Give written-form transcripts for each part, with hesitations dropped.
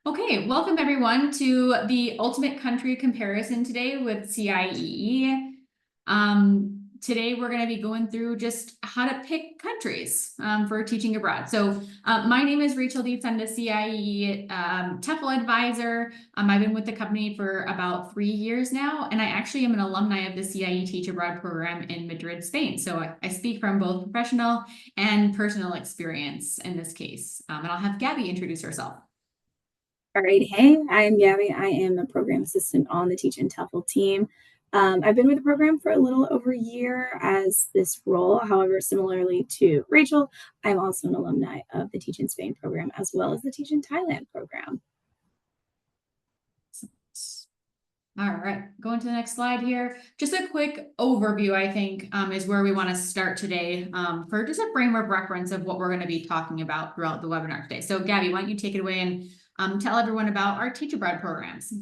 Okay, welcome everyone to the ultimate country comparison today with CIEE. Today we're going to be going through just how to pick countries for teaching abroad. So my name is Rachel Dietz. I'm the CIEE TEFL advisor. I've been with the company for about 3 years now, and I actually am an alumni of the CIEE Teach Abroad program in Madrid, Spain. So I speak from both professional and personal experience in this case. And I'll have Gabby introduce herself. All right. Hey, I'm Gabby. I am a program assistant on the Teach and TEFL team. I've been with the program for a little over a year as this role. However, similarly to Rachel, I'm also an alumni of the Teach in Spain program as well as the Teach in Thailand program. All right, going to the next slide here. Just a quick overview, I think, is where we want to start today for just a frame of reference of what we're going to be talking about throughout the webinar today. So Gabby, why don't you take it away and tell everyone about our Teach Abroad programs.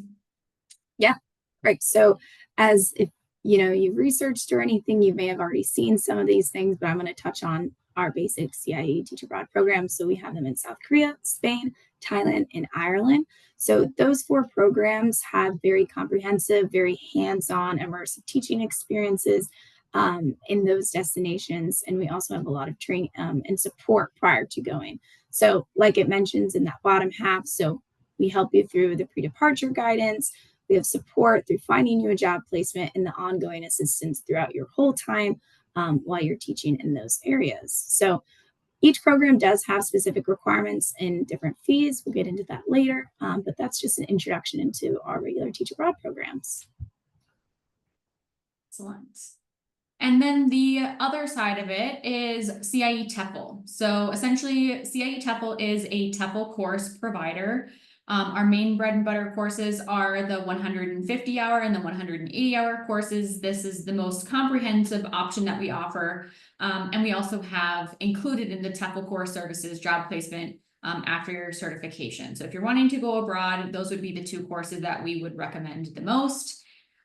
Yeah, right. So as if you've researched or anything, you may have already seen some of these things, but I'm going to touch on our basic CIEE Teach Abroad programs. So we have them in South Korea, Spain, Thailand, and Ireland. So those 4 programs have very comprehensive, very hands-on, immersive teaching experiences in those destinations. And we also have a lot of training and support prior to going. So like it mentions in that bottom half, so we help you through the pre-departure guidance. We have support through finding you a job placement and the ongoing assistance throughout your whole time while you're teaching in those areas. So each program does have specific requirements and different fees. We'll get into that later, but that's just an introduction into our regular Teach Abroad programs. Excellent. And then the other side of it is CIEE TEFL. So essentially, CIEE TEFL is a TEFL course provider. Our main bread and butter courses are the 150-hour and the 180-hour courses. This is the most comprehensive option that we offer. And we also have included in the TEFL core services job placement after your certification. So if you're wanting to go abroad, those would be the 2 courses that we would recommend the most.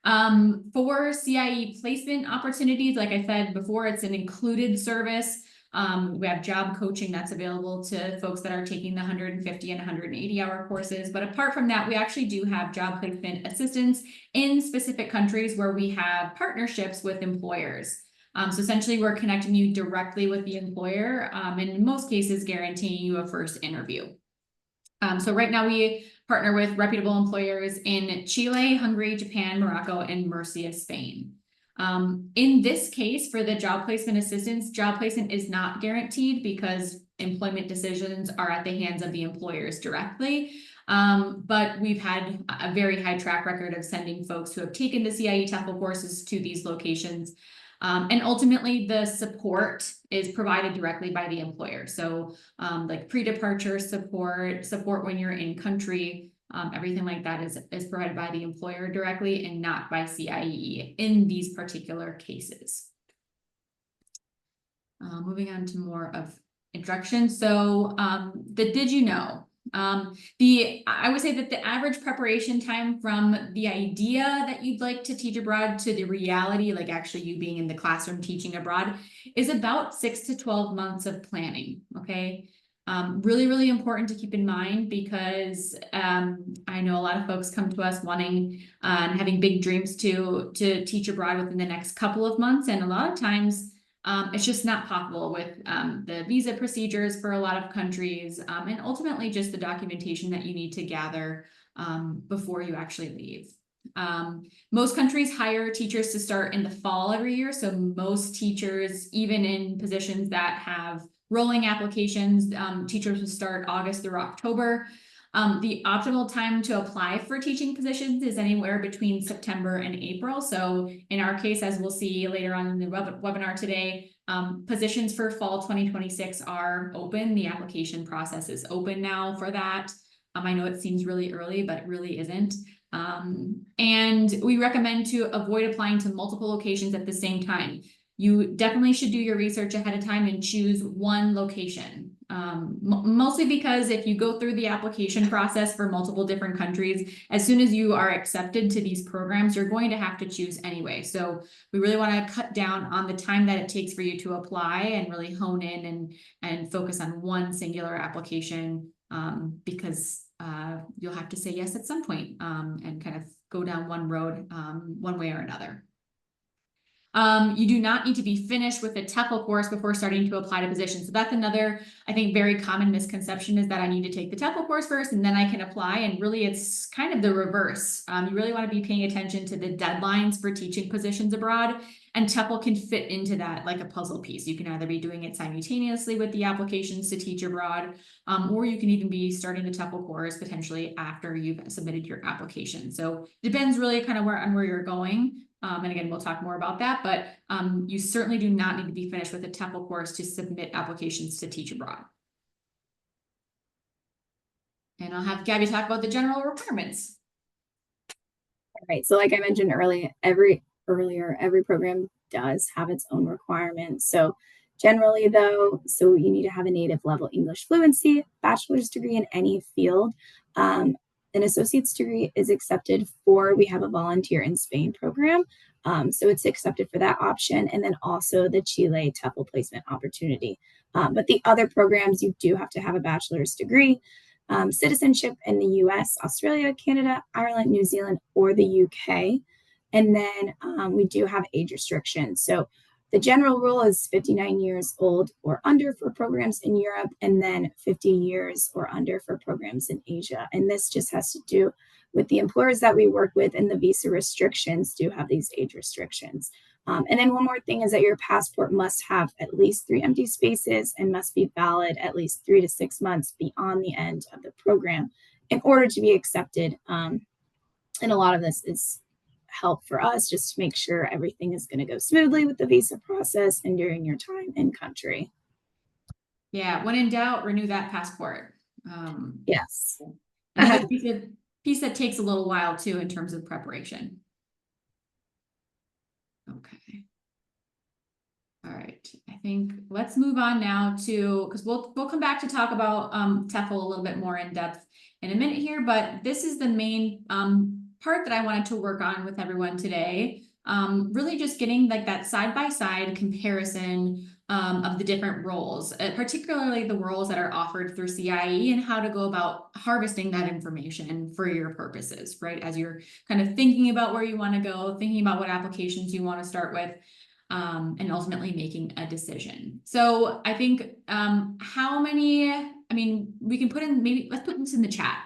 For CIEE placement opportunities, like I said before, it's an included service. We have job coaching that's available to folks that are taking the 150 and 180-hour courses. But apart from that, we actually do have job placement assistance in specific countries where we have partnerships with employers. So essentially, we're connecting you directly with the employer, and in most cases, guaranteeing you a first interview. So right now we partner with reputable employers in Chile, Hungary, Japan, Morocco, and Murcia, Spain. In this case, for the job placement assistance, job placement is not guaranteed because employment decisions are at the hands of the employers directly. But we've had a very high track record of sending folks who have taken the CIEE TEFL courses to these locations. And ultimately, the support is provided directly by the employer. So like pre-departure support when you're in country, everything like that is provided by the employer directly and not by CIEE in these particular cases. Moving on to more of introduction. So the did you know? I would say that the average preparation time from the idea that you'd like to teach abroad to the reality, like actually you being in the classroom teaching abroad, is about 6 to 12 months of planning. Okay. Really, really important to keep in mind because I know a lot of folks come to us wanting and having big dreams to teach abroad within the next couple of months. And a lot of times it's just not possible with the visa procedures for a lot of countries and ultimately just the documentation that you need to gather before you actually leave. Most countries hire teachers to start in the fall every year. So most teachers, even in positions that have rolling applications, teachers will start August through October. The optimal time to apply for teaching positions is anywhere between September and April. So in our case, as we'll see later on in the webinar today, positions for fall 2026 are open. The application process is open now for that. I know it seems really early, but it really isn't. And we recommend to avoid applying to multiple locations at the same time. You definitely should do your research ahead of time and choose one location. Mostly because if you go through the application process for multiple different countries, as soon as you are accepted to these programs, you're going to have to choose anyway. So we really want to cut down on the time that it takes for you to apply and really hone in and focus on one singular application because you'll have to say yes at some point, and kind of go down one road, one way or another. You do not need to be finished with the TEFL course before starting to apply to positions. So that's another, I think, very common misconception, is that I need to take the TEFL course first and then I can apply. And really, it's kind of the reverse. You really want to be paying attention to the deadlines for teaching positions abroad. And TEFL can fit into that like a puzzle piece. You can either be doing it simultaneously with the applications to teach abroad, or you can even be starting the TEFL course potentially after you've submitted your application. So it depends really kind of where you're going. And again, we'll talk more about that, but you certainly do not need to be finished with a TEFL course to submit applications to teach abroad. And I'll have Gabby talk about the general requirements. All right. So like I mentioned every program does have its own requirements. So generally though, so you need to have a native level English fluency, bachelor's degree in any field. An associate's degree is accepted for, we have a volunteer in Spain program. So it's accepted for that option. And then also the Chile TEFL placement opportunity. But the other programs, you do have to have a bachelor's degree. Citizenship in the US, Australia, Canada, Ireland, New Zealand, or the UK. And then we do have age restrictions. So the general rule is 59 years old or under for programs in Europe, and then 50 years or under for programs in Asia. And this just has to do with the employers that we work with, and the visa restrictions do have these age restrictions. And then one more thing is that your passport must have at least 3 empty spaces and must be valid at least 3 to 6 months beyond the end of the program in order to be accepted. And a lot of this is help for us just to make sure everything is going to go smoothly with the visa process and during your time in country. Yeah, when in doubt, renew that passport. Yes. Another piece that takes a little while too in terms of preparation. Okay. All right, I think let's move on now to, because we'll come back to talk about TEFL a little bit more in depth in a minute here, but this is the main part that I wanted to work on with everyone today. Really just getting like that side-by-side comparison of the different roles, particularly the roles that are offered through CIEE, and how to go about harvesting that information for your purposes, right? As you're kind of thinking about where you want to go, thinking about what applications you want to start with, and ultimately making a decision. So I think how many, I mean, we can put in, maybe let's put this in the chat.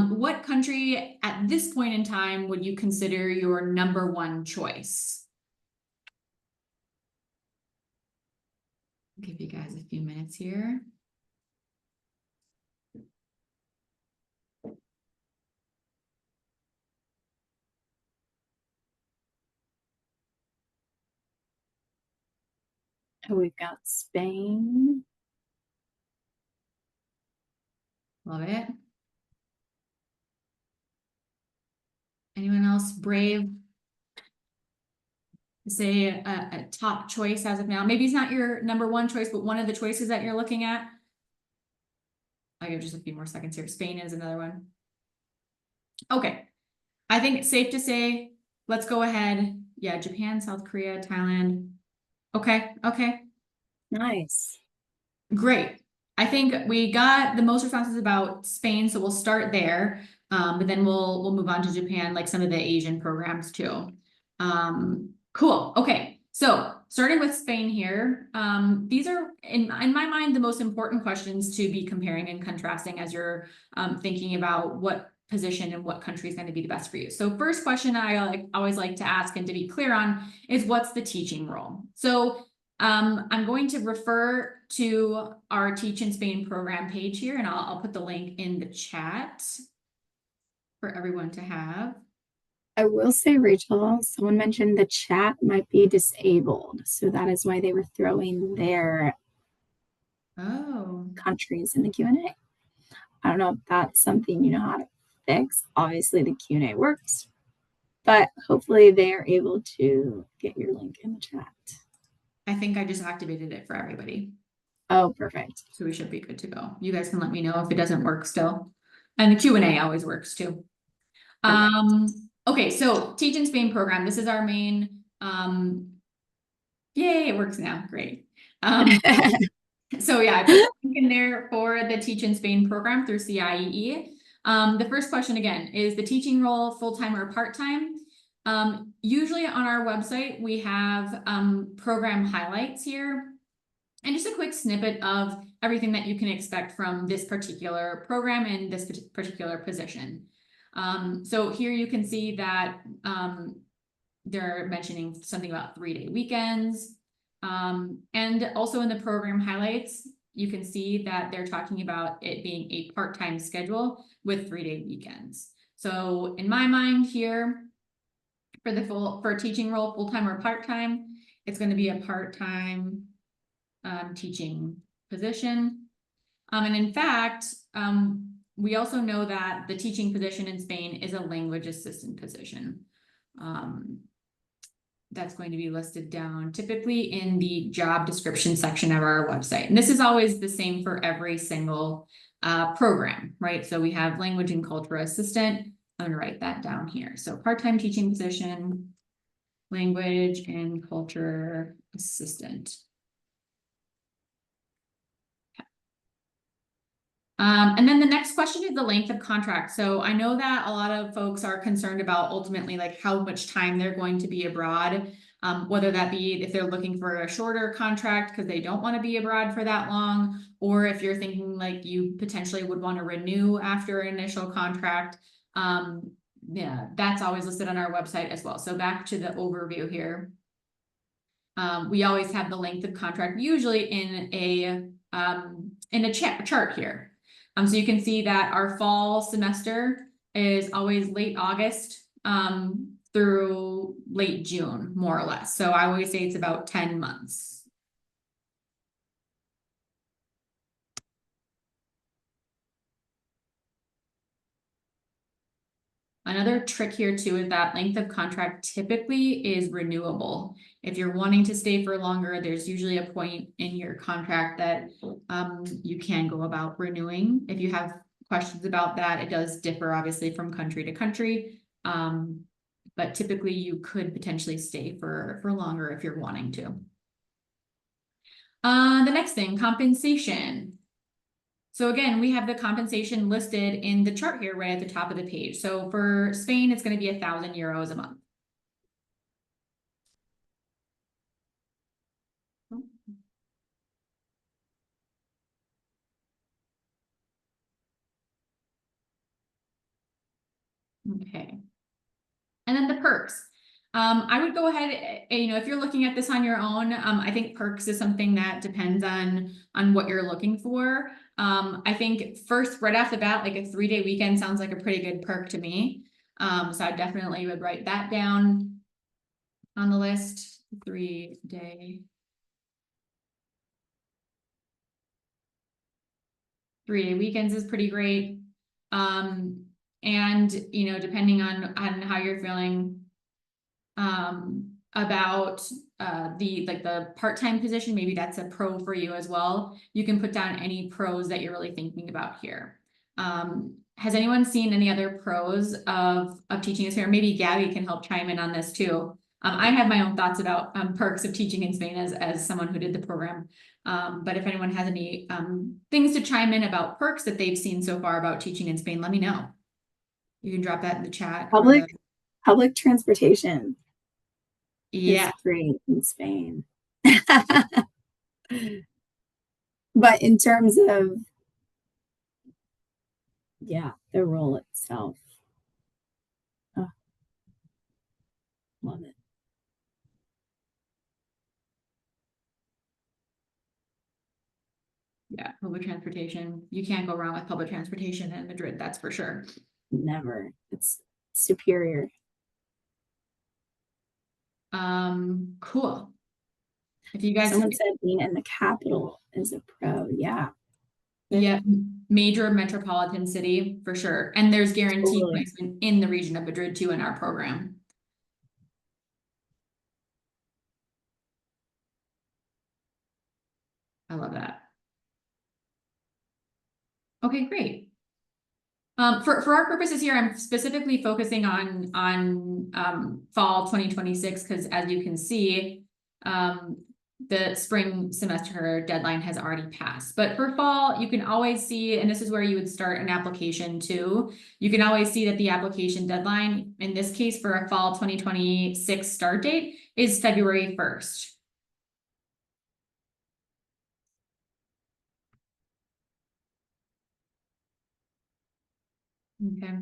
What country at this point in time would you consider your #1 choice? I'll give you guys a few minutes here. We've got Spain. Love it. Anyone else brave to say a top choice as of now? Maybe it's not your #1 choice, but one of the choices that you're looking at. I'll give just a few more seconds here. Spain is another one. Okay. I think it's safe to say, let's go ahead. Yeah, Japan, South Korea, Thailand. Okay, okay. Nice. Great. I think we got the most responses about Spain, so we'll start there. But then we'll move on to Japan, like some of the Asian programs too. Cool. Okay. So starting with Spain here, these are in my mind the most important questions to be comparing and contrasting as you're thinking about what position and what country is going to be the best for you. So first question I always like to ask and to be clear on is, what's the teaching role? So I'm going to refer to our Teach in Spain program page here, and I'll put the link in the chat for everyone to have. I will say, Rachel, someone mentioned the chat might be disabled. So that is why they were throwing their countries in the Q&A. I don't know if that's something you know how to fix. Obviously, the Q&A works, but hopefully they are able to get your link in the chat. I think I just activated it for everybody. Oh, perfect. So we should be good to go. You guys can let me know if it doesn't work still. And the Q&A always works too. Okay, so Teach in Spain program. This is our main, yay, it works now. Great. So yeah, I put the link in there for the Teach in Spain program through CIEE. The first question again, is the teaching role full-time or part-time? Usually on our website, we have program highlights here. And just a quick snippet of everything that you can expect from this particular program and this particular position. So here you can see that they're mentioning something about 3-day weekends. And also in the program highlights, you can see that they're talking about it being a part-time schedule with 3-day weekends. So in my mind here, for teaching role, full-time or part-time, it's going to be a part-time teaching position. And in fact, we also know that the teaching position in Spain is a language assistant position. That's going to be listed down typically in the job description section of our website. And this is always the same for every single program, right? So we have language and culture assistant. I'm gonna write that down here. So part-time teaching position, language and culture assistant. And then the next question is the length of contract. So I know that a lot of folks are concerned about ultimately like how much time they're going to be abroad, whether that be if they're looking for a shorter contract because they don't want to be abroad for that long, or if you're thinking like you potentially would want to renew after an initial contract. Yeah, that's always listed on our website as well. So back to the overview here. We always have the length of contract usually in a chart here. So you can see that our fall semester is always late August through late June, more or less. So I always say it's about 10 months. Another trick here too is that length of contract typically is renewable. If you're wanting to stay for longer, there's usually a point in your contract that you can go about renewing. If you have questions about that, it does differ obviously from country to country. But typically you could potentially stay for longer if you're wanting to. The next thing, compensation. So again, we have the compensation listed in the chart here right at the top of the page. So for Spain, it's going to be €1,000 a month. Okay. And then the perks. I would go ahead, if you're looking at this on your own, I think perks is something that depends on what you're looking for. I think first, right off the bat, like a 3-day weekend sounds like a pretty good perk to me. So I definitely would write that down on the list. 3-day weekends is pretty great. And depending on how you're feeling about the part-time position, maybe that's a pro for you as well. You can put down any pros that you're really thinking about here. Has anyone seen any other pros of teaching us here? Maybe Gabby can help chime in on this too. I have my own thoughts about perks of teaching in Spain as someone who did the program. But if anyone has any things to chime in about perks that they've seen so far about teaching in Spain, let me know. You can drop that in the chat. Public transportation. Yeah. Is great in Spain. But in terms of, the role itself. Oh, love it. Yeah, public transportation. You can't go wrong with public transportation in Madrid, that's for sure. Never. It's superior. Cool. If you guys Someone said being in the capital is a pro. Yeah. Yeah, major metropolitan city for sure. And there's guaranteed placement in the region of Madrid too in our program. I love that. Okay, great. For our purposes here, I'm specifically focusing on fall 2026 because as you can see, the spring semester deadline has already passed. But for fall, you can always see, and this is where you would start an application too. You can always see that the application deadline, in this case for a fall 2026 start date, is February 1st. Okay.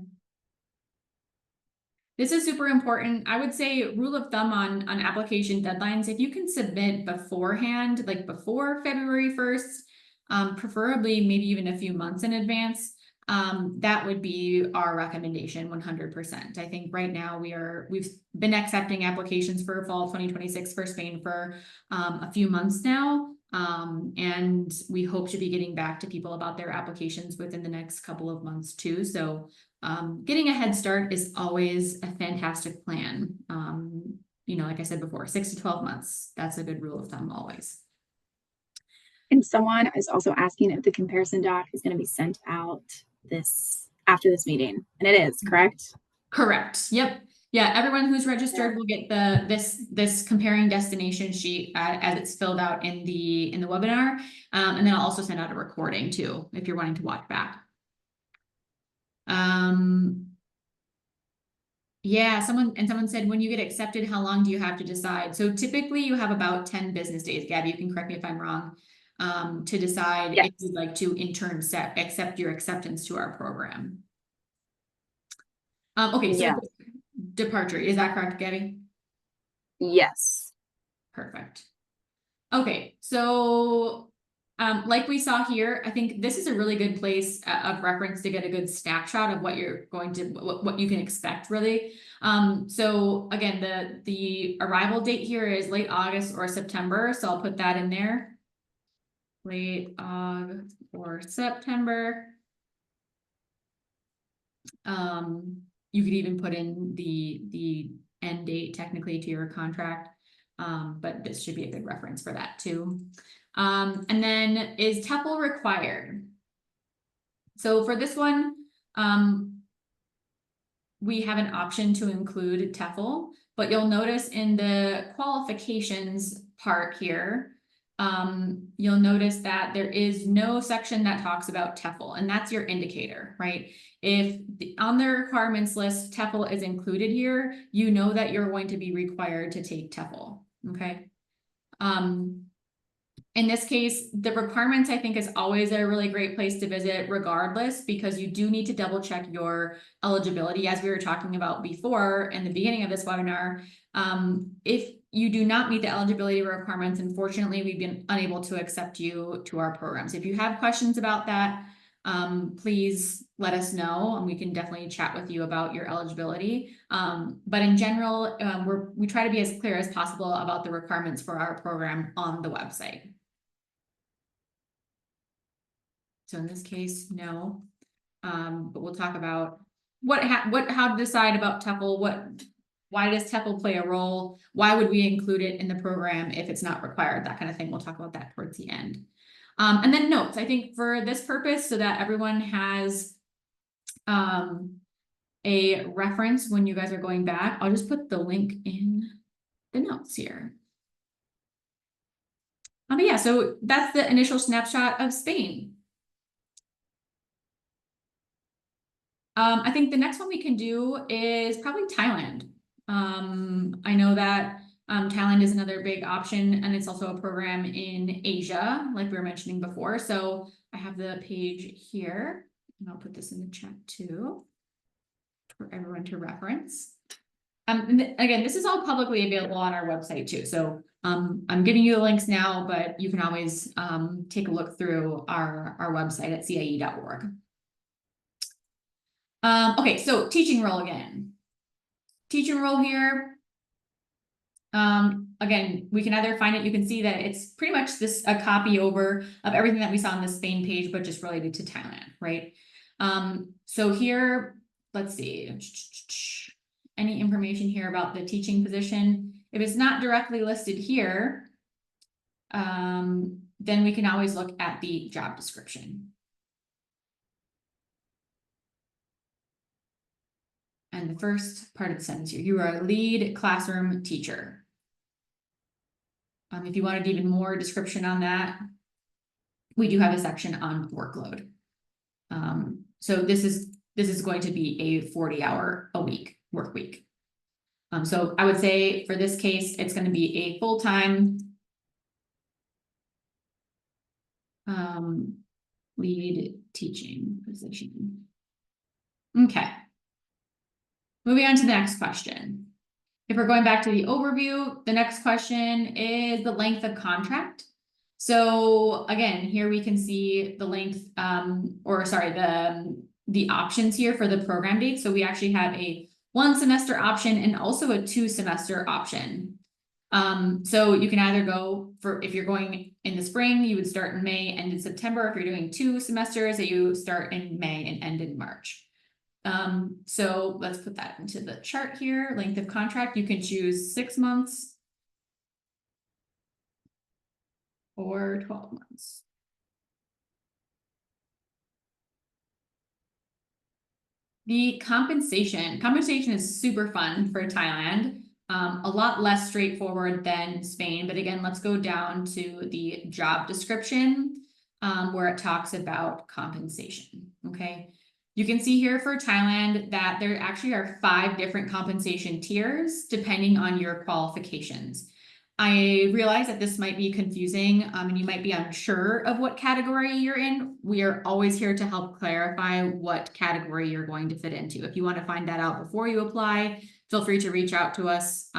This is super important. I would say rule of thumb on application deadlines, if you can submit beforehand, like before February 1st, preferably maybe even a few months in advance, that would be our recommendation 100%. I think right now we've been accepting applications for fall 2026 for Spain for a few months now. And we hope to be getting back to people about their applications within the next couple of months too. So getting a head start is always a fantastic plan. You know, like I said before, 6 to 12 months. That's a good rule of thumb always. And someone is also asking if the comparison doc is going to be sent out after this meeting. And it is, correct? Correct. Yep. Yeah, everyone who's registered will get this comparing destination sheet as it's filled out in the webinar. And then I'll also send out a recording too, if you're wanting to watch back. Yeah, someone said, when you get accepted, how long do you have to decide? So typically you have about 10 business days. Gabby, you can correct me if I'm wrong, to decide if you'd like to in turn accept your acceptance to our program. Okay, so departure, is that correct, Gabby? Yes. Perfect. Okay, so like we saw here, I think this is a really good place of reference to get a good snapshot of what you're going to, what you can expect really. So again, the arrival date here is late August or September. So I'll put that in there. Late August or September. You could even put in the end date technically to your contract. But this should be a good reference for that too. And then is TEFL required? So for this one, we have an option to include TEFL, but you'll notice in the qualifications part here, you'll notice that there is no section that talks about TEFL, and that's your indicator, right? If on the requirements list, TEFL is included here, you know that you're going to be required to take TEFL, okay? In this case, the requirements, I think, is always a really great place to visit regardless, because you do need to double check your eligibility, as we were talking about before in the beginning of this webinar. If you do not meet the eligibility requirements, unfortunately, we've been unable to accept you to our programs. If you have questions about that, please let us know and we can definitely chat with you about your eligibility. But in general, we try to be as clear as possible about the requirements for our program on the website. So in this case, no. But we'll talk about how to decide about TEFL, why does TEFL play a role? Why would we include it in the program if it's not required? That kind of thing. We'll talk about that towards the end. And then notes, I think for this purpose, so that everyone has a reference when you guys are going back, I'll just put the link in the notes here. But yeah, so that's the initial snapshot of Spain. I think the next one we can do is probably Thailand. I know that Thailand is another big option, and it's also a program in Asia, like we were mentioning before. So I have the page here, and I'll put this in the chat too for everyone to reference. And again, this is all publicly available on our website too. So I'm giving you the links now, but you can always take a look through our website at CIEE.org. Okay, so teaching role again. Teaching role here. Again, we can either find it, you can see that it's pretty much a copy over of everything that we saw on the Spain page, but just related to Thailand, right? So here, let's see. Any information here about the teaching position? If it's not directly listed here, then we can always look at the job description. And the first part of the sentence here, you are a lead classroom teacher. If you wanted even more description on that, we do have a section on workload. So this is going to be a 40-hour a week work week. So I would say for this case, it's going to be a full-time lead teaching position. Okay. Moving on to the next question. If we're going back to the overview, the next question is the length of contract. So again, here we can see the length, the options here for the program date. So we actually have a 1 semester option and also a 2 semester option. So you can either go for, if you're going in the spring, you would start in May, end in September. If you're doing 2 semesters, that you start in May and end in March. So let's put that into the chart here. Length of contract, you can choose 6 months or 12 months. The compensation is super fun for Thailand. A lot less straightforward than Spain, but again, let's go down to the job description, where it talks about compensation, okay? You can see here for Thailand that there actually are 5 different compensation tiers depending on your qualifications. I realize that this might be confusing, and you might be unsure of what category you're in. We are always here to help clarify what category you're going to fit into. If you want to find that out before you apply, feel free to reach out to us.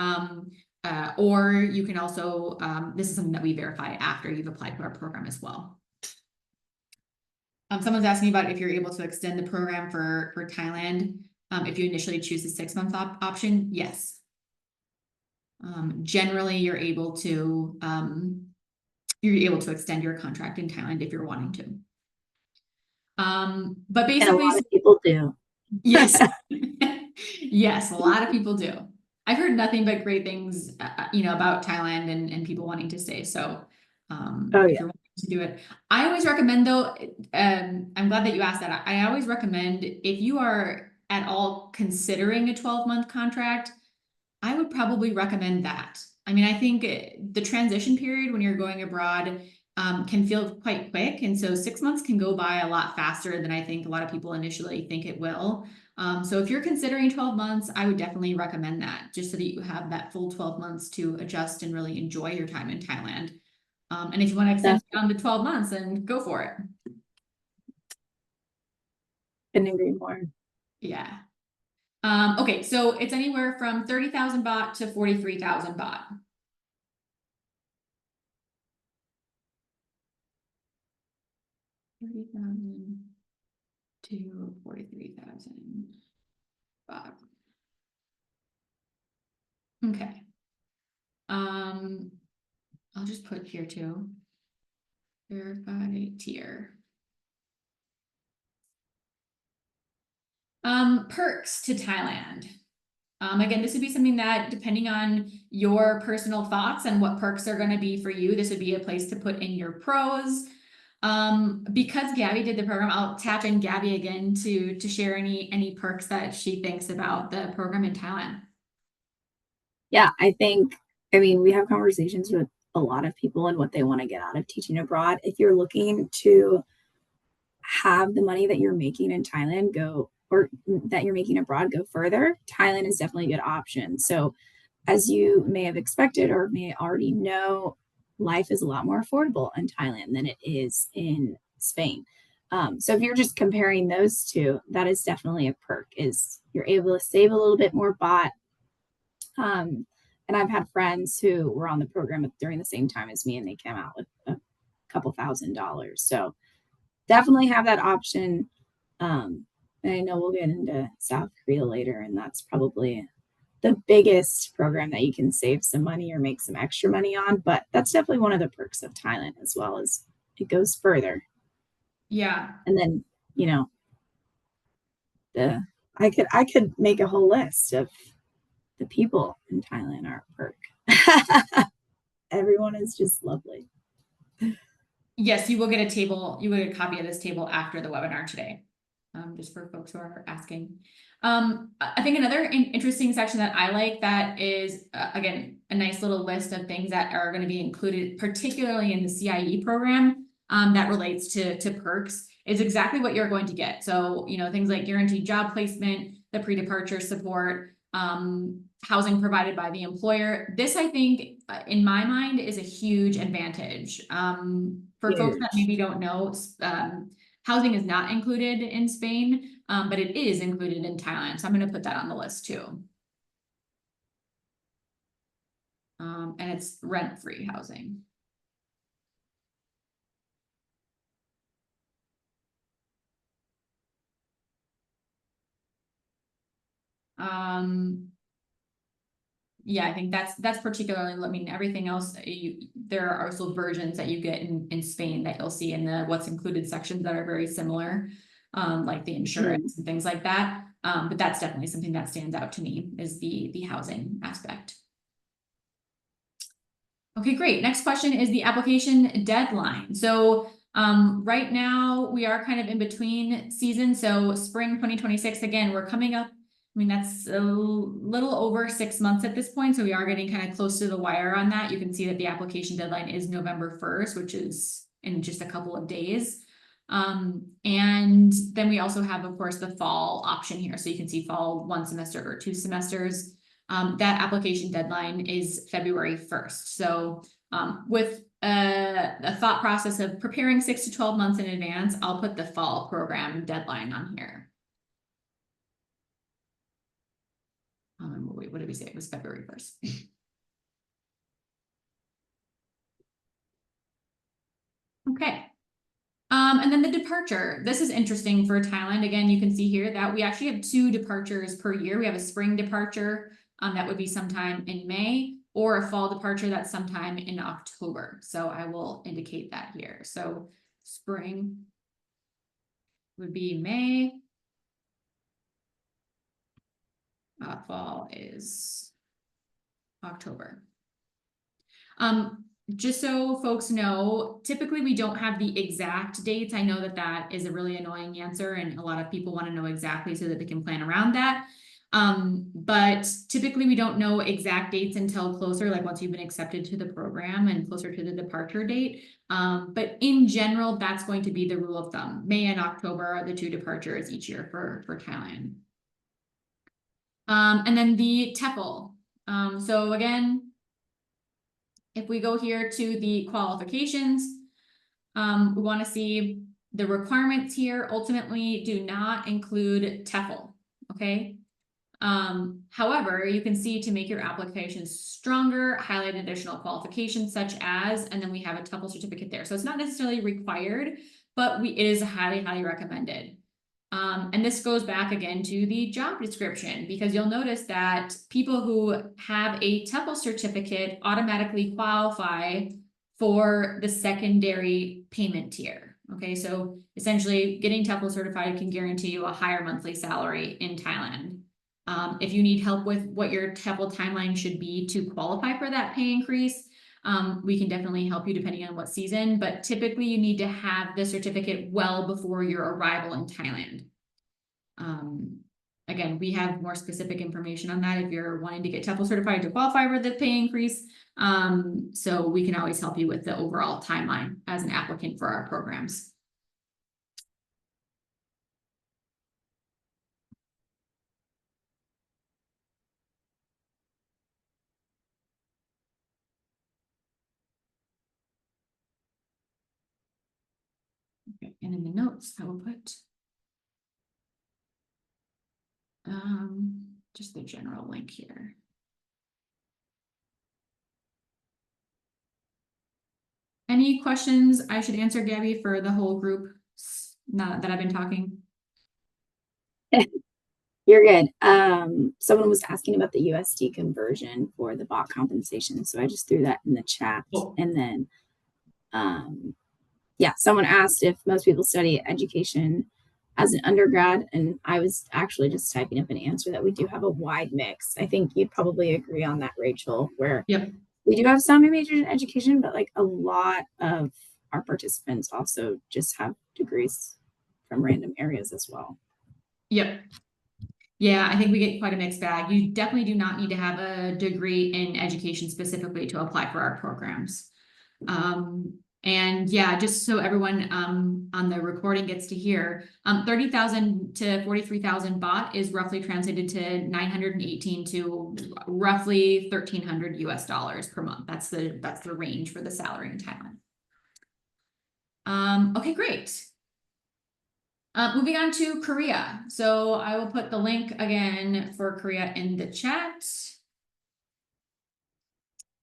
Or you can also, this is something that we verify after you've applied to our program as well. Someone's asking about if you're able to extend the program for Thailand. If you initially choose the 6-month option, yes. Generally, you're able to extend your contract in Thailand if you're wanting to. But basically, and a lot of people do. Yes, yes, a lot of people do. I've heard nothing but great things, about Thailand and people wanting to stay. So, if you're wanting to do it, I always recommend though. I'm glad that you asked that. I always recommend if you are at all considering a 12-month contract, I would probably recommend that. I mean, I think the transition period when you're going abroad can feel quite quick. And so 6 months can go by a lot faster than I think a lot of people initially think it will. So if you're considering 12 months, I would definitely recommend that just so that you have that full 12 months to adjust and really enjoy your time in Thailand. And if you want to extend beyond the 12 months, then go for it. Couldn't agree more. Yeah. Okay, so it's anywhere from 30,000 baht to 43,000 baht. 30,000 to 43,000 baht. Okay. I'll just put here too. Verify tier. Perks to Thailand. Again, this would be something that, depending on your personal thoughts and what perks are going to be for you, this would be a place to put in your pros. Because Gabby did the program, I'll tap in Gabby again to share any perks that she thinks about the program in Thailand. Yeah, I mean, we have conversations with a lot of people and what they want to get out of teaching abroad. If you're looking to have the money that you're making in Thailand go, or that you're making abroad go further, Thailand is definitely a good option. So as you may have expected or may already know, life is a lot more affordable in Thailand than it is in Spain. So if you're just comparing those two, that is definitely a perk, is you're able to save a little bit more baht. And I've had friends who were on the program during the same time as me, and they came out with a couple $1,000s. So definitely have that option. And I know we'll get into South Korea later, and that's probably the biggest program that you can save some money or make some extra money on. But that's definitely one of the perks of Thailand, as well as it goes further. Yeah. And then, I could make a whole list of the people in Thailand are a perk. Everyone is just lovely. Yes, you will get a table. You will get a copy of this table after the webinar today, just for folks who are asking. I think another interesting section that I like that is, again, a nice little list of things that are going to be included, particularly in the CIE program, that relates to perks, is exactly what you're going to get. So, you know, things like guaranteed job placement, the pre-departure support, housing provided by the employer. This, I think, in my mind, is a huge advantage. For folks that Huge. maybe don't know, housing is not included in Spain, but it is included in Thailand. So I'm going to put that on the list too. And it's rent-free housing. Yeah, I think that's particularly, I mean, everything else, there are also versions that you get in Spain that you'll see in the what's included sections that are very similar, like the insurance and things like that. But that's definitely something that stands out to me, is the housing aspect. Okay, great. Next question is the application deadline. So right now we are kind of in between seasons. So spring 2026, again, we're coming up. I mean, that's a little over 6 months at this point. So we are getting kind of close to the wire on that. You can see that the application deadline is November 1st, which is in just a couple of days. And then we also have, of course, the fall option here. So you can see fall 1 semester or 2 semesters. That application deadline is February 1st. So with a thought process of preparing 6 to 12 months in advance, I'll put the fall program deadline on here. Wait, what did we say? It was February 1st. Okay. And then the departure. This is interesting for Thailand. Again, you can see here that we actually have 2 departures per year. We have a spring departure that would be sometime in May, or a fall departure that's sometime in October. So I will indicate that here. So spring would be May. Fall is October. Just so folks know, typically we don't have the exact dates. I know that that is a really annoying answer, and a lot of people want to know exactly so that they can plan around that. But typically we don't know exact dates until closer, like once you've been accepted to the program and closer to the departure date. But in general, that's going to be the rule of thumb. May and October are the 2 departures each year for Thailand. And then the TEFL. So again, if we go here to the qualifications, we want to see the requirements here ultimately do not include TEFL, okay? However, you can see to make your application stronger, highlight additional qualifications such as, and then we have a TEFL certificate there. So it's not necessarily required, but it is highly, highly recommended. And this goes back again to the job description, because you'll notice that people who have a TEFL certificate automatically qualify for the secondary payment tier. Okay, so essentially getting TEFL certified can guarantee you a higher monthly salary in Thailand. If you need help with what your TEFL timeline should be to qualify for that pay increase, we can definitely help you depending on what season, but typically you need to have the certificate well before your arrival in Thailand. Again, we have more specific information on that if you're wanting to get TEFL certified to qualify for the pay increase. So we can always help you with the overall timeline as an applicant for our programs. Okay, and in the notes, I will put just the general link here. Any questions I should answer, Gabby, for the whole group now that I've been talking? You're good. Someone was asking about the USD conversion for the bot compensation, so I just threw that in the chat. Oh. And then yeah, someone asked if most people study education as an undergrad, and I was actually just typing up an answer that we do have a wide mix. I think you'd probably agree on that, Rachel, where Yep. we do have some who majored in education, but like a lot of our participants also just have degrees from random areas as well. Yep. Yeah, I think we get quite a mixed bag. You definitely do not need to have a degree in education specifically to apply for our programs. And yeah, just so everyone on the recording gets to hear, 30,000 to 43,000 baht is roughly translated to 918 to roughly 1,300 US dollars per month. That's the range for the salary in Thailand. Okay, great. Moving on to Korea. So I will put the link again for Korea in the chat.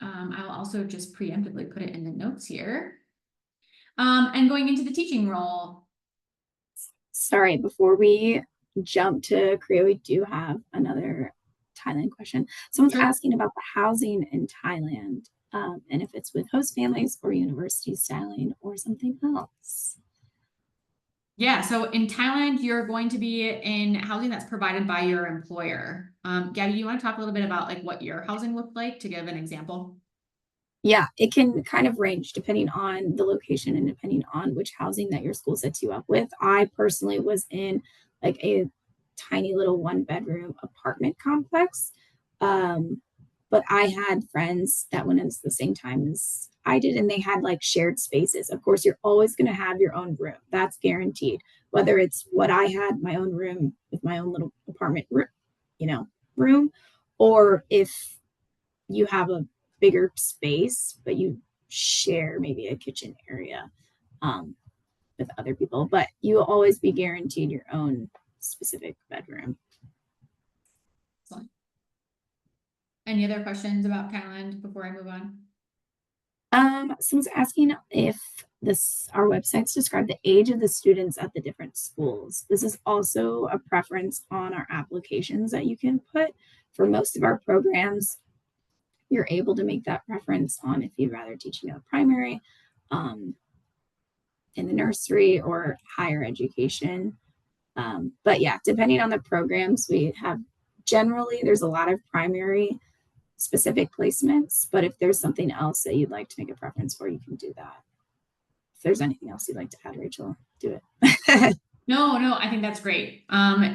I will also just preemptively put it in the notes here. And going into the teaching role. Sorry, before we jump to Korea, we do have another Thailand question. Someone's Sure. asking about the housing in Thailand, and if it's with host families or university styling or something else. Yeah, so in Thailand, you're going to be in housing that's provided by your employer. Gabby, you want to talk a little bit about like what your housing looked like to give an example? Yeah, it can kind of range depending on the location and depending on which housing that your school sets you up with. I personally was in like a tiny little 1 bedroom apartment complex. But I had friends that went in the same time as I did, and they had like shared spaces. Of course, you're always going to have your own room. That's guaranteed. Whether it's what I had, my own room with my own little apartment, room, or if you have a bigger space, but you share maybe a kitchen area um, with other people, but you will always be guaranteed your own specific bedroom. Excellent. Any other questions about Thailand before I move on? Someone's asking if our websites describe the age of the students at the different schools. This is also a preference on our applications that you can put. For most of our programs, you're able to make that preference on if you'd rather teaching a primary, in the nursery or higher education. But yeah, depending on the programs, we have generally there's a lot of primary specific placements, but if there's something else that you'd like to make a preference for, you can do that. If there's anything else you'd like to add, Rachel, do it. No, I think that's great.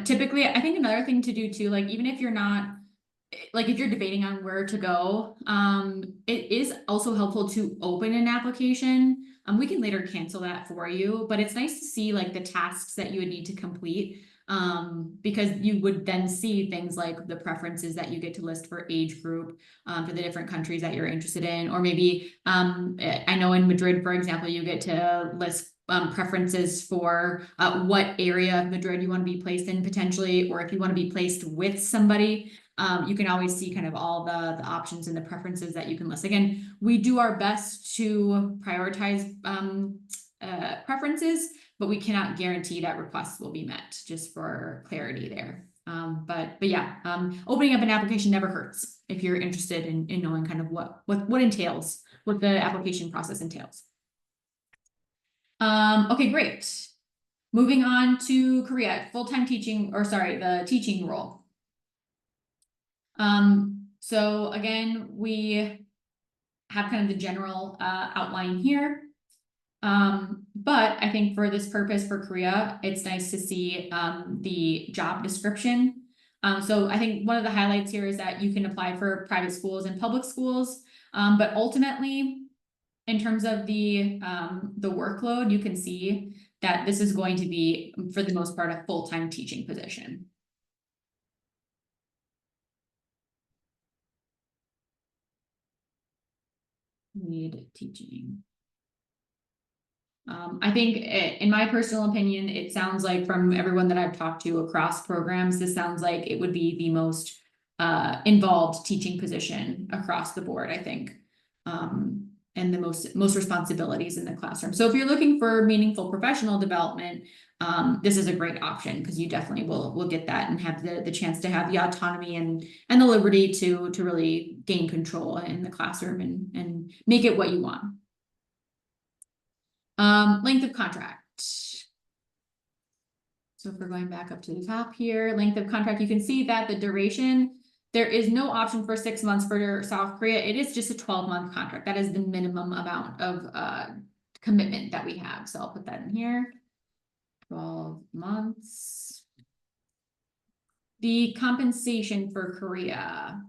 Typically, I think another thing to do too, like even if you're not, like if you're debating on where to go, it is also helpful to open an application. We can later cancel that for you, but it's nice to see like the tasks that you would need to complete. Because you would then see things like the preferences that you get to list for age group, for the different countries that you're interested in, or maybe, I know in Madrid, for example, you get to list preferences for what area of Madrid you want to be placed in potentially, or if you want to be placed with somebody. You can always see kind of all the options and the preferences that you can list. Again, we do our best to prioritize preferences, but we cannot guarantee that requests will be met, just for clarity there. But yeah, opening up an application never hurts if you're interested in knowing kind of what entails, what the application process entails. Okay, great. Moving on to Korea, full-time teaching, or sorry, the teaching role. So again, we have kind of the general outline here. But I think for this purpose for Korea, it's nice to see the job description. So I think one of the highlights here is that you can apply for private schools and public schools. But ultimately, in terms of the workload, you can see that this is going to be, for the most part, a full-time teaching position. Need teaching. I think in my personal opinion, it sounds like from everyone that I've talked to across programs, this sounds like it would be the most involved teaching position across the board, I think. And the most responsibilities in the classroom. So if you're looking for meaningful professional development, this is a great option, because you definitely will get that and have the chance to have the autonomy and the liberty to really gain control in the classroom and make it what you want. Length of contract. So if we're going back up to the top here, length of contract, you can see that the duration, there is no option for 6 months for South Korea. It is just a 12-month contract. That is the minimum amount of commitment that we have. So I'll put that in here. 12 months. The compensation for Korea.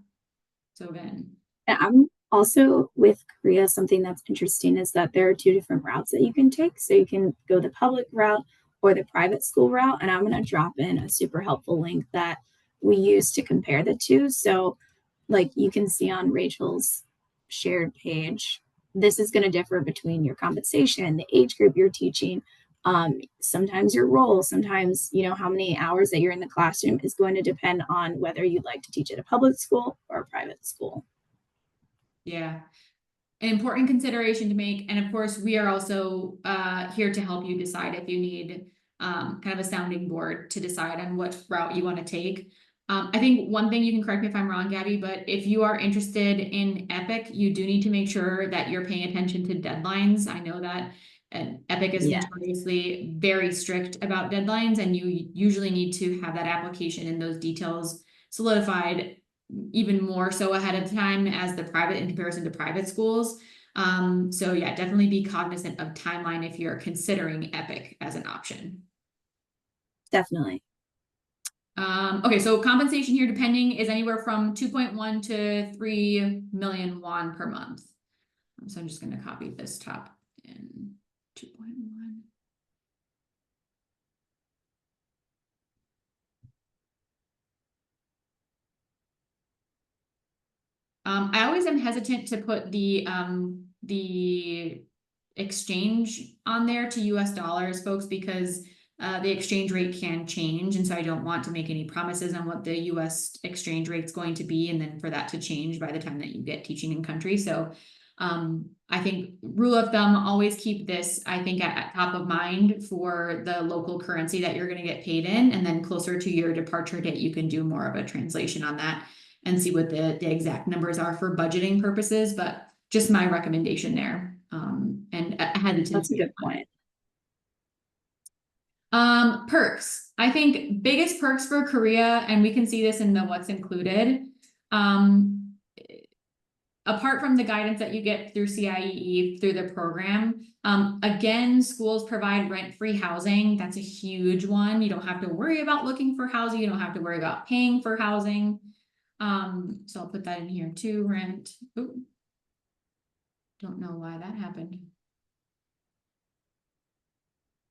So again, And I'm also with Korea, something that's interesting is that there are two different routes that you can take. So you can go the public route or the private school route. And I'm going to drop in a super helpful link that we use to compare the two. So, like you can see on Rachel's shared page, this is going to differ between your compensation, the age group you're teaching, sometimes your role, sometimes, you know, how many hours that you're in the classroom is going to depend on whether you'd like to teach at a public school or a private school. yeah. An important consideration to make. And of course, we are also here to help you decide if you need kind of a sounding board to decide on what route you want to take. I think one thing, you can correct me if I'm wrong, Gabby, but if you are interested in Epic, you do need to make sure that you're paying attention to deadlines. I know that Epic is Yeah, notoriously very strict about deadlines, and you usually need to have that application and those details solidified even more so ahead of time as the private in comparison to private schools. So yeah, definitely be cognizant of timeline if you're considering Epic as an option. definitely. Okay, so compensation here depending is anywhere from 2.1 to 3 million won per month. So I'm just going to copy this top in 2.1. I always am hesitant to put the exchange on there to US dollars, folks, because the exchange rate can change. And so I don't want to make any promises on what the US exchange rate's going to be, and then for that to change by the time that you get teaching in country. So I think rule of thumb, always keep this, I think, at top of mind for the local currency that you're going to get paid in. And then closer to your departure date, you can do more of a translation on that and see what the exact numbers are for budgeting purposes, but just my recommendation there. And a That's a hesitancy. good point. Perks. I think biggest perks for Korea, and we can see this in the what's included. Um, apart from the guidance that you get through CIEE through the program, again, schools provide rent-free housing. That's a huge one. You don't have to worry about looking for housing. You don't have to worry about paying for housing. So I'll put that in here too, rent. Ooh, don't know why that happened.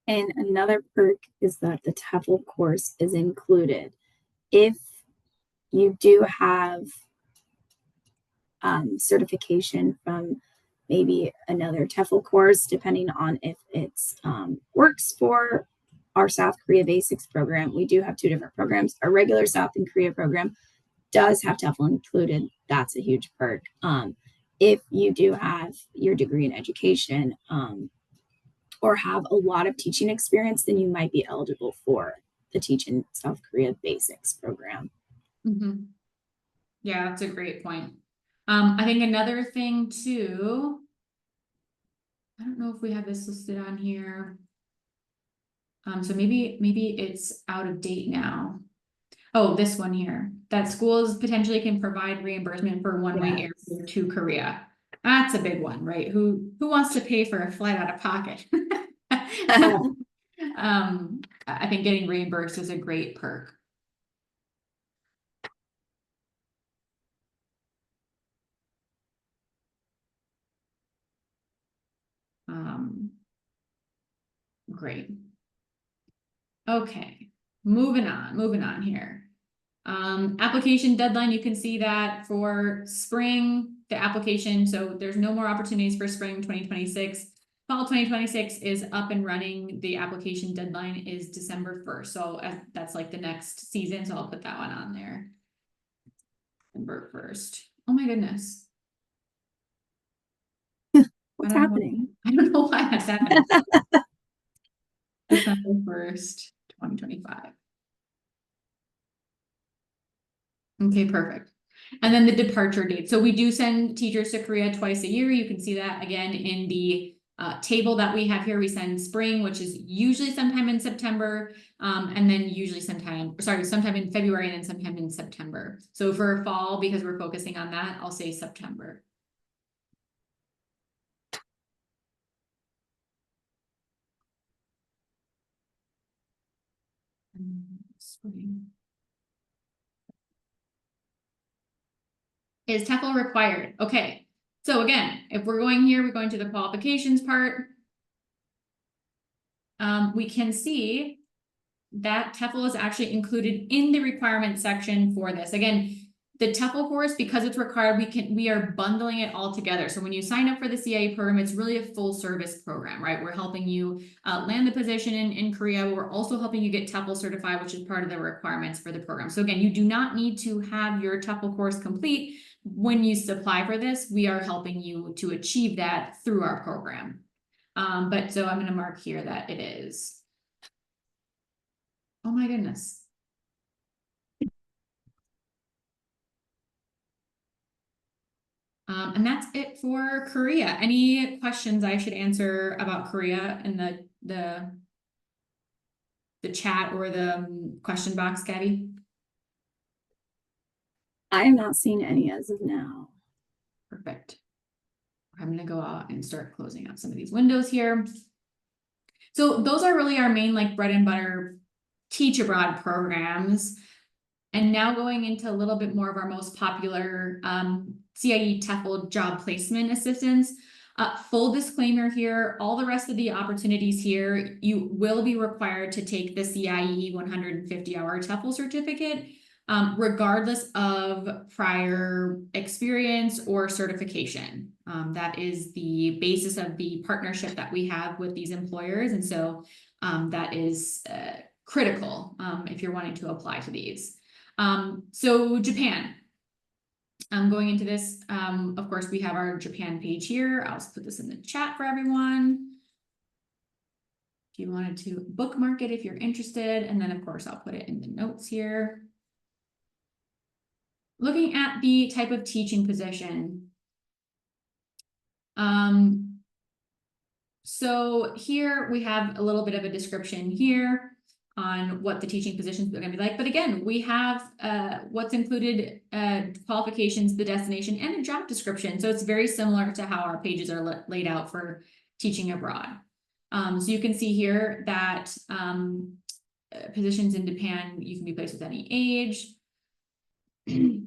And another perk is that the TEFL course is included. If you do have certification from maybe another TEFL course, depending on if it's works for our South Korea Basics program. We do have two different programs. Our regular South and Korea program does have TEFL included. That's a huge perk. If you do have your degree in education or have a lot of teaching experience, then you might be eligible for the Teaching South Korea Basics program. Mm-hmm. Yeah, that's a great point. I think another thing too, I don't know if we have this listed on here. So maybe it's out of date now. Oh, this one here, that schools potentially can provide reimbursement for one-way Yes. airfare to Korea. That's a big one, right? Who wants to pay for a flight out of pocket? I think getting reimbursed is a great perk. Um, great. Okay, moving on here. Application deadline, you can see that for spring, the application, so there's no more opportunities for spring 2026. Fall 2026 is up and running. The application deadline is December 1st. So that's like the next season. So I'll put that one on there. December 1st. Oh my goodness. What's happening? I don't know why that's happening. December 1st, 2025. Okay, perfect. And then the departure date. So we do send teachers to Korea twice a year. You can see that again in the table that we have here. We send spring, which is usually sometime in September, and then usually sometime in February and then sometime in September. So for fall, because we're focusing on that, I'll say September. Spring. Is TEFL required? Okay, so again, if we're going here, we're going to the qualifications part. We can see that TEFL is actually included in the requirements section for this. Again, the TEFL course, because it's required, we are bundling it all together. So when you sign up for the CIE program, it's really a full service program, right? We're helping you land the position in Korea. We're also helping you get TEFL certified, which is part of the requirements for the program. So again, you do not need to have your TEFL course complete when you apply for this. We are helping you to achieve that through our program. But so I'm going to mark here that it is. Oh my goodness. And that's it for Korea. Any questions I should answer about Korea in the chat or the question box, Gabby? I am not seeing any as of now. Perfect. I'm going to go out and start closing out some of these windows here. So those are really our main like bread and butter teach abroad programs. And now going into a little bit more of our most popular CIE TEFL job placement assistance. Full disclaimer here, all the rest of the opportunities here, you will be required to take the CIEE 150-hour TEFL certificate, regardless of prior experience or certification. That is the basis of the partnership that we have with these employers. And so that is critical if you're wanting to apply to these. So Japan. Going into this, of course, we have our Japan page here. I'll just put this in the chat for everyone. If you wanted to bookmark it if you're interested, and then of course I'll put it in the notes here. Looking at the type of teaching position. So here we have a little bit of a description here on what the teaching positions are going to be like. But again, we have what's included, qualifications, the destination, and a job description. So it's very similar to how our pages are laid out for teaching abroad. So you can see here that positions in Japan, you can be placed with any age. And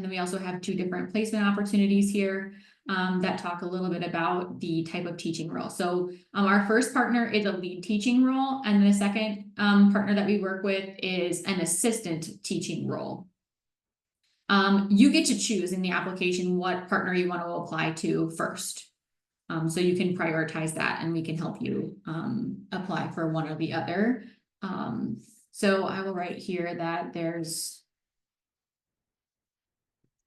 then we also have 2 different placement opportunities here. That talk a little bit about the type of teaching role. So our first partner is a lead teaching role, and the second partner that we work with is an assistant teaching role. You get to choose in the application what partner you want to apply to first. So you can prioritize that and we can help you apply for one or the other. So I will write here that there's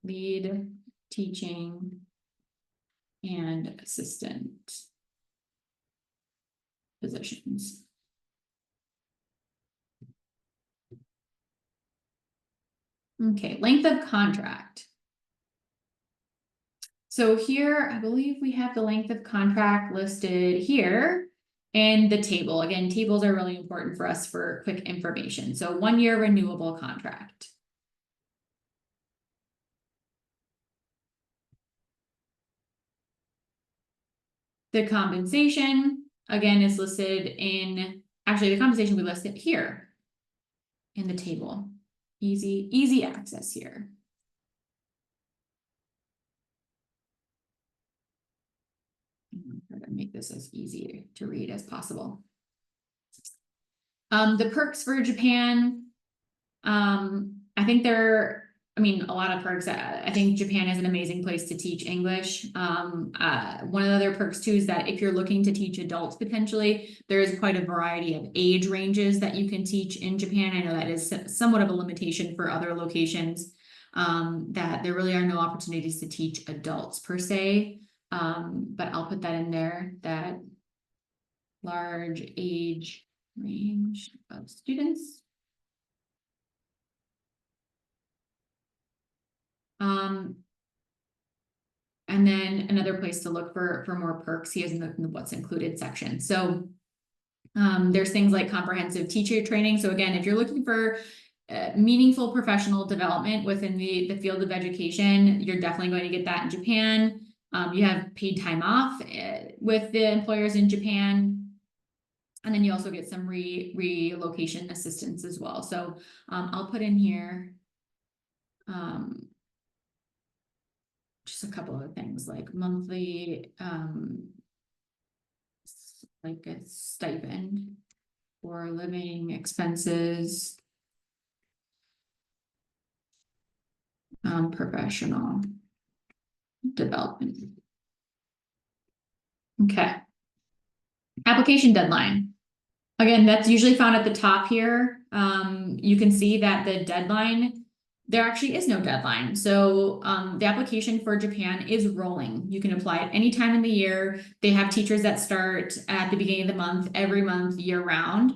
lead teaching and assistant positions. Okay, length of contract. So here, I believe we have the length of contract listed here and the table. Again, tables are really important for us for quick information. So 1 year renewable contract. The compensation, again, is listed in, actually the compensation we listed here in the table. Easy access here. I'm trying to make this as easy to read as possible. The perks for Japan, I think a lot of perks. I think Japan is an amazing place to teach English. One of the other perks too is that if you're looking to teach adults potentially, there is quite a variety of age ranges that you can teach in Japan. I know that is somewhat of a limitation for other locations, that there really are no opportunities to teach adults per se. But I'll put that in there, that large age range of students. And then another place to look for more perks, he is in the what's included section. So there's things like comprehensive teacher training. So again, if you're looking for meaningful professional development within the field of education, you're definitely going to get that in Japan. You have paid time off with the employers in Japan. And then you also get some relocation assistance as well. So I'll put in here Just a couple of things like monthly, like a stipend for living expenses, professional development. Okay. Application deadline. Again, that's usually found at the top here. You can see that the deadline, there actually is no deadline. So the application for Japan is rolling. You can apply at any time in the year. They have teachers that start at the beginning of the month, every month, year round.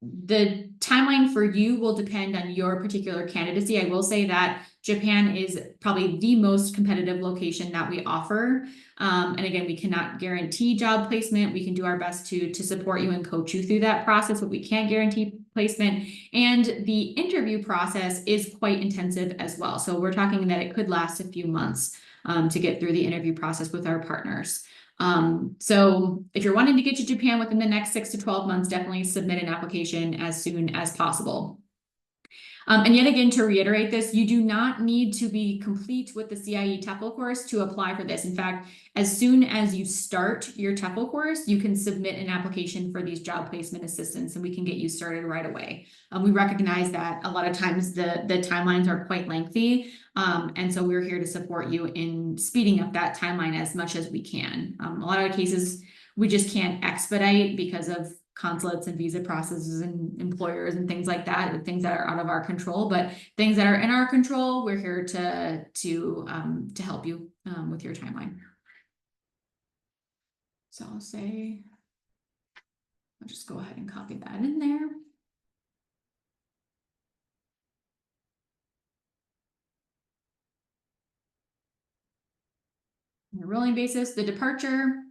The timeline for you will depend on your particular candidacy. I will say that Japan is probably the most competitive location that we offer. And again, we cannot guarantee job placement. We can do our best to support you and coach you through that process, but we can't guarantee placement. And the interview process is quite intensive as well. So we're talking that it could last a few months to get through the interview process with our partners. So if you're wanting to get to Japan within the next 6 to 12 months, definitely submit an application as soon as possible. And yet again, to reiterate this, you do not need to be complete with the CIEE TEFL course to apply for this. In fact, as soon as you start your TEFL course, you can submit an application for these job placement assistance and we can get you started right away. We recognize that a lot of times the timelines are quite lengthy. And so we're here to support you in speeding up that timeline as much as we can. A lot of cases we just can't expedite because of consulates and visa processes and employers and things like that, things that are out of our control, but things that are in our control, we're here to help you with your timeline. So I'll just go ahead and copy that in there. On a rolling basis, the departure,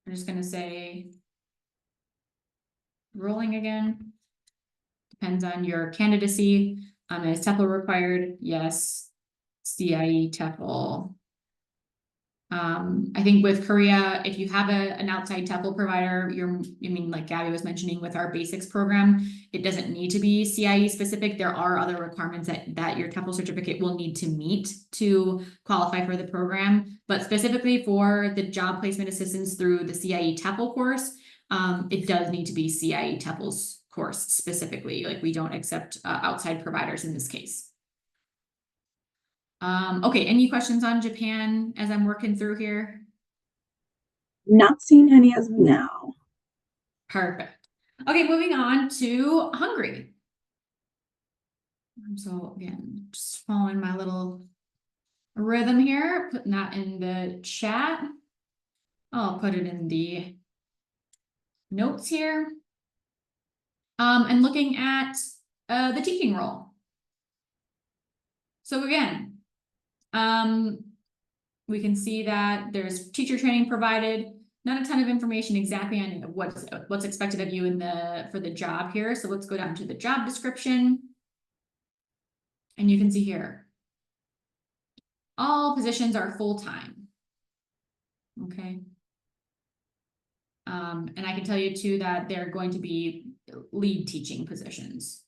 I'm just going to say rolling again. Depends on your candidacy. Is TEFL required? Yes. CIEE TEFL. I think with Korea, if you have an outside TEFL provider, like Gabby was mentioning with our basics program, it doesn't need to be CIEE specific. There are other requirements that your TEFL certificate will need to meet to qualify for the program. But specifically for the job placement assistance through the CIEE TEFL course, it does need to be CIEE TEFL's course specifically. Like we don't accept outside providers in this case. Okay, any questions on Japan as I'm working through here? Not seeing any as of now. Perfect. Okay, moving on to Hungary. So again, just following my little rhythm here, putting that in the chat. I'll put it in the notes here. And looking at the teaching role. So again, we can see that there's teacher training provided, not a ton of information exactly on what's expected of you for the job here. So let's go down to the job description. And you can see here, all positions are full-time. Okay. And I can tell you too that they're going to be lead teaching positions.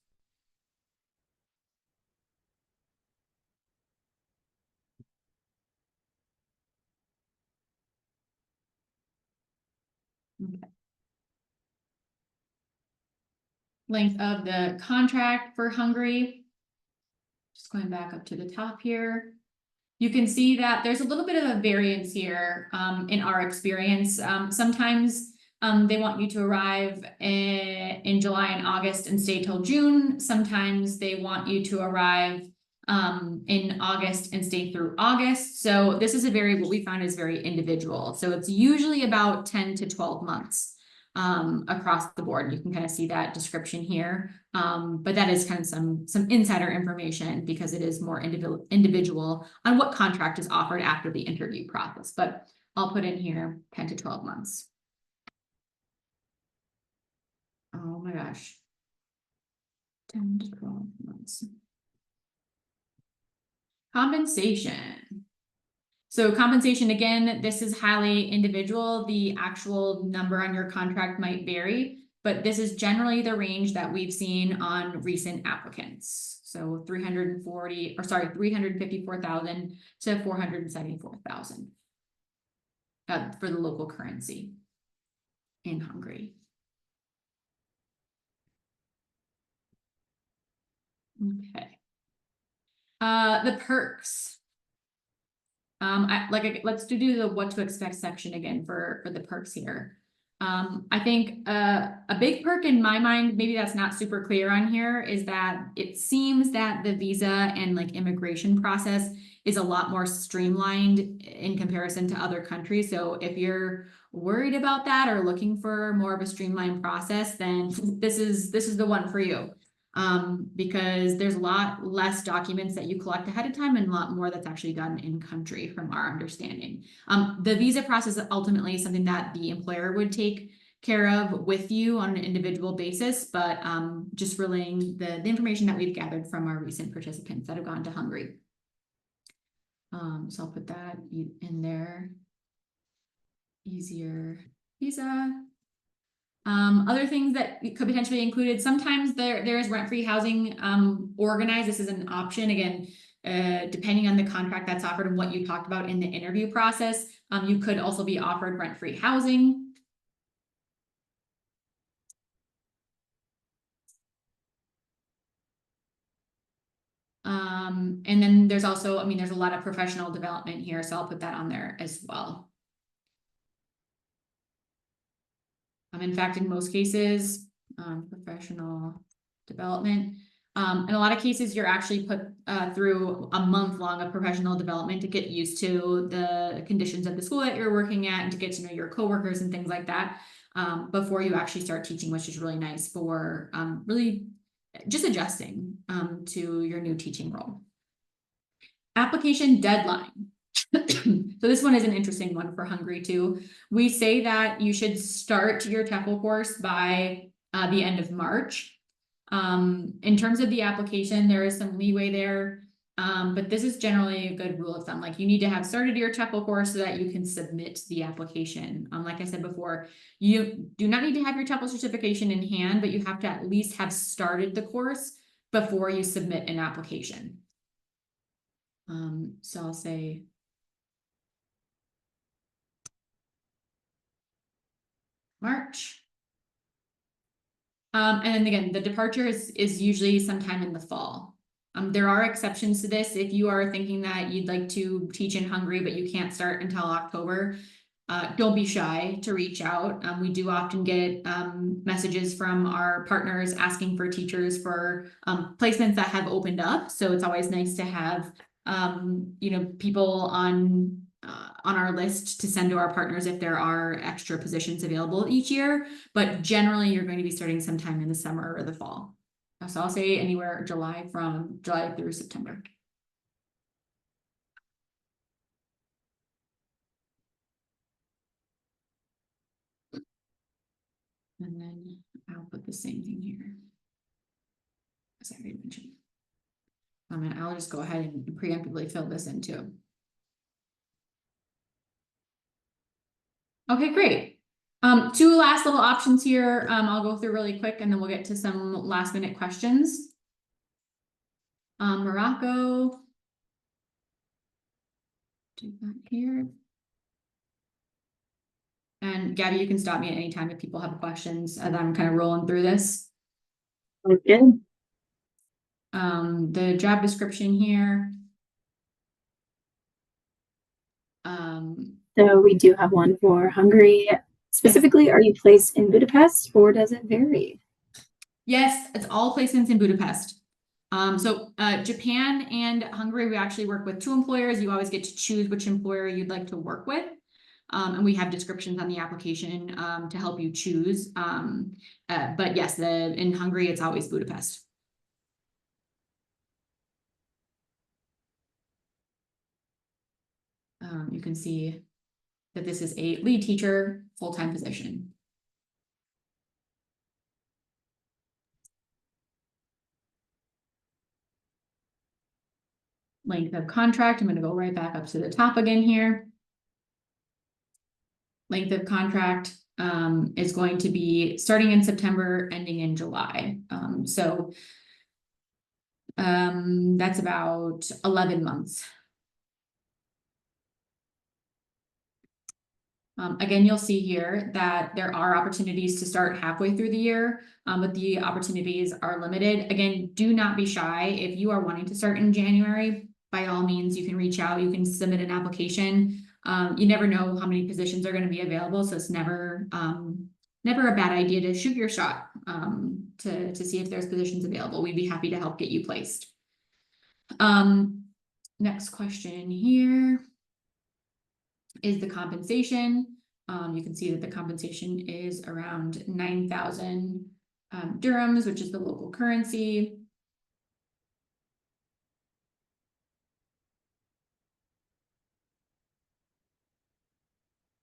Okay. Length of the contract for Hungary. Just going back up to the top here. You can see that there's a little bit of a variance here in our experience. Sometimes they want you to arrive in July and August and stay till June. Sometimes they want you to arrive in August and stay through August. So this is what we found is very individual. So it's usually about 10 to 12 months across the board. You can kind of see that description here. But that is kind of some insider information because it is more individual on what contract is offered after the interview process. But I'll put in here 10 to 12 months. Oh my gosh. 10 to 12 months. Compensation. So compensation, again, this is highly individual. The actual number on your contract might vary, but this is generally the range that we've seen on recent applicants. So 354,000 to 474,000 for the local currency in Hungary. Okay. The perks. Let's do the what to expect section again for the perks here. I think a big perk in my mind, maybe that's not super clear on here, is that it seems that the visa and like immigration process is a lot more streamlined in comparison to other countries. So if you're worried about that or looking for more of a streamlined process, then this is the one for you. Because there's a lot less documents that you collect ahead of time and a lot more that's actually done in country from our understanding. The visa process ultimately is something that the employer would take care of with you on an individual basis, but just relaying the information that we've gathered from our recent participants that have gone to Hungary. So I'll put that in there. Easier visa. Other things that could potentially be included, sometimes there is rent-free housing organized. This is an option, again, depending on the contract that's offered and what you talked about in the interview process. You could also be offered rent-free housing. And then there's also, I mean, there's a lot of professional development here, so I'll put that on there as well. In fact, in most cases, professional development. In a lot of cases, you're actually put through a month long of professional development to get used to the conditions of the school that you're working at and to get to know your coworkers and things like that before you actually start teaching, which is really nice for really just adjusting to your new teaching role. Application deadline. So this one is an interesting one for Hungary too. We say that you should start your TEFL course by the end of March. In terms of the application, there is some leeway there, but this is generally a good rule of thumb. Like you need to have started your TEFL course so that you can submit the application. Like I said before, you do not need to have your TEFL certification in hand, but you have to at least have started the course before you submit an application. So I'll say March. And then again, the departure is usually sometime in the fall. There are exceptions to this. If you are thinking that you'd like to teach in Hungary, but you can't start until October, don't be shy to reach out. We do often get messages from our partners asking for teachers for placements that have opened up. So it's always nice to have people on our list to send to our partners if there are extra positions available each year, but generally you're going to be starting sometime in the summer or the fall. So I'll say anywhere from July through September. And then I'll put the same thing here. As I already mentioned. And I'll just go ahead and preemptively fill this in too. Okay, great. Two last little options here. I'll go through really quick and then we'll get to some last minute questions. Morocco. Do that here. And Gabby, you can stop me at any time if people have questions as I'm kind of rolling through this. Okay. The job description here. So we do have one for Hungary. Specifically, yes. Are you placed in Budapest or does it vary? Yes, it's all placements in Budapest. So Japan and Hungary, we actually work with two employers. You always get to choose which employer you'd like to work with. And we have descriptions on the application to help you choose. But yes, in Hungary, it's always Budapest. You can see that this is a lead teacher, full-time position. Length of contract, I'm going to go right back up to the top again here. Length of contract is going to be starting in September, ending in July. So That's about 11 months. Again, you'll see here that there are opportunities to start halfway through the year, but the opportunities are limited. Again, do not be shy. If you are wanting to start in January, by all means, you can reach out, you can submit an application. You never know how many positions are going to be available, so it's never a bad idea to shoot your shot to see if there's positions available. We'd be happy to help get you placed. Next question here is the compensation. You can see that the compensation is around 9,000 dirhams, which is the local currency.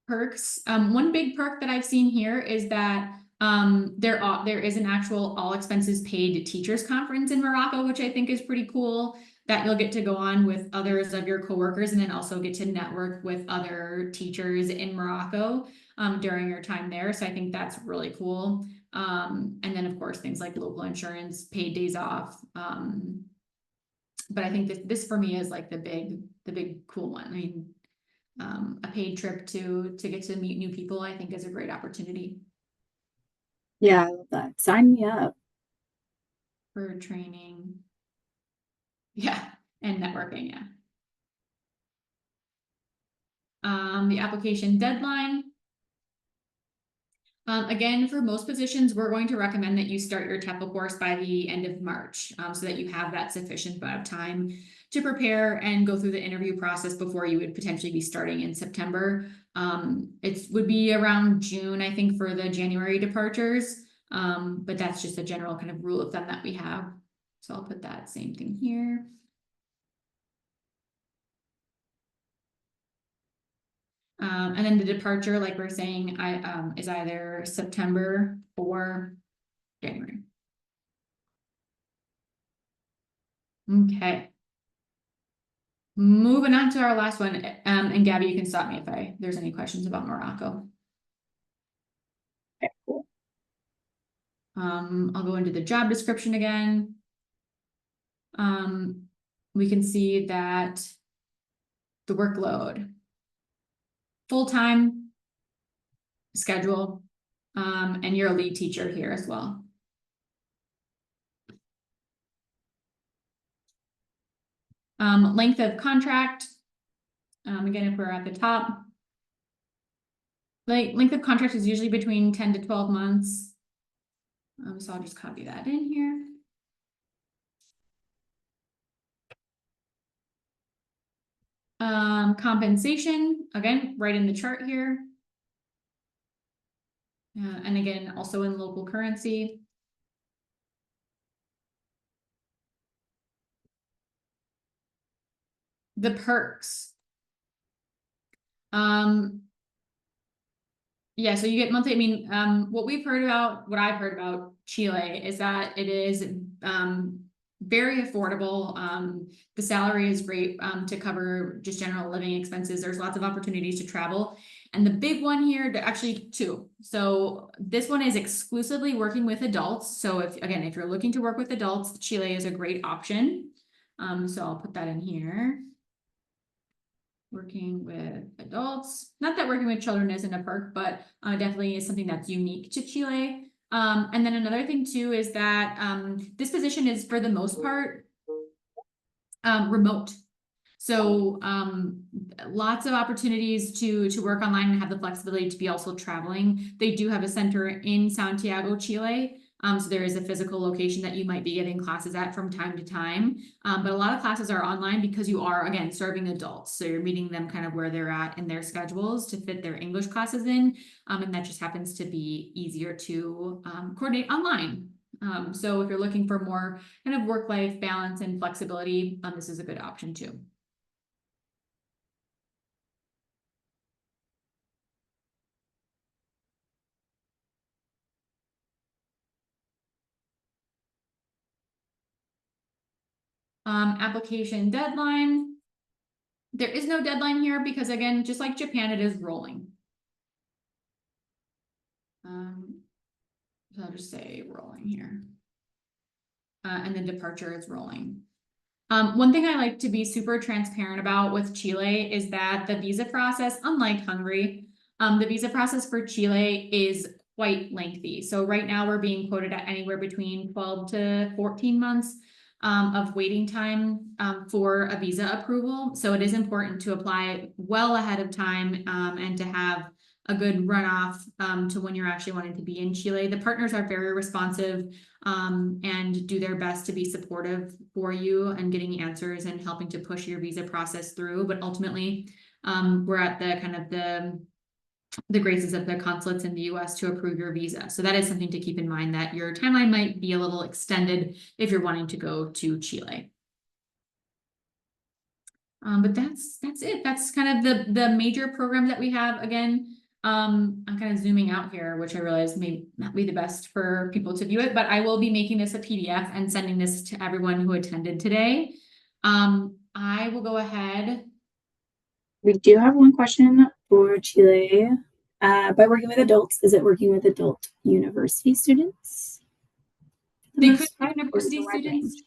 Perks. One big perk that I've seen here is that there is an actual all expenses paid teachers conference in Morocco, which I think is pretty cool, that you'll get to go on with others of your coworkers and then also get to network with other teachers in Morocco during your time there. So I think that's really cool. And then of course things like local insurance, paid days off. But I think this for me is like the big cool one. I mean, a paid trip to get to meet new people, I think is a great opportunity Yeah, I love that. Sign me up. for training. Yeah, and networking, yeah. The application deadline. Again, for most positions, we're going to recommend that you start your TEFL course by the end of March, so that you have that sufficient amount of time to prepare and go through the interview process before you would potentially be starting in September. It would be around June, I think, for the January departures, but that's just a general kind of rule of thumb that we have. So I'll put that same thing here. And then the departure, like we're saying, is either September or January. Okay. Moving on to our last one. And Gabby, you can stop me if there's any questions about Morocco. Okay, cool. I'll go into the job description again. We can see that the workload, full-time schedule, and you're a lead teacher here as well. Length of contract. Again, if we're at the top, like length of contract is usually between 10 to 12 months. So I'll just copy that in here. Compensation, again, right in the chart here. And again, also in local currency. The perks. Yeah, so you get monthly. I mean, what I've heard about Chile is that it is very affordable. The salary is great to cover just general living expenses. There's lots of opportunities to travel. And the big one here, actually two. So this one is exclusively working with adults. So if you're looking to work with adults, Chile is a great option. So I'll put that in here. Working with adults. Not that working with children isn't a perk, but definitely is something that's unique to Chile. And then another thing too is that this position is for the most part remote. So lots of opportunities to work online and have the flexibility to be also traveling. They do have a center in Santiago, Chile. So there is a physical location that you might be getting classes at from time to time. But a lot of classes are online because you are, again, serving adults. So you're meeting them kind of where they're at in their schedules to fit their English classes in. And that just happens to be easier to coordinate online. So if you're looking for more kind of work-life balance and flexibility, this is a good option too. Application deadline. There is no deadline here because, again, just like Japan, it is rolling. So I'll just say rolling here. and the departure is rolling. One thing I like to be super transparent about with Chile is that the visa process, unlike Hungary, the visa process for Chile is quite lengthy. So right now we're being quoted at anywhere between 12 to 14 months of waiting time for a visa approval. So it is important to apply well ahead of time and to have a good runoff to when you're actually wanting to be in Chile. The partners are very responsive and do their best to be supportive for you and getting answers and helping to push your visa process through. But ultimately, we're at the kind of the graces of the consulates in the US to approve your visa. So that is something to keep in mind, that your timeline might be a little extended if you're wanting to go to Chile. But that's it. That's kind of the major program that we have. Again, I'm kind of zooming out here, which I realize may not be the best for people to view it, but I will be making this a PDF and sending this to everyone who attended today. I will go ahead. We do have one question for Chile. By working with adults, is it working with adult university students? They could be university students.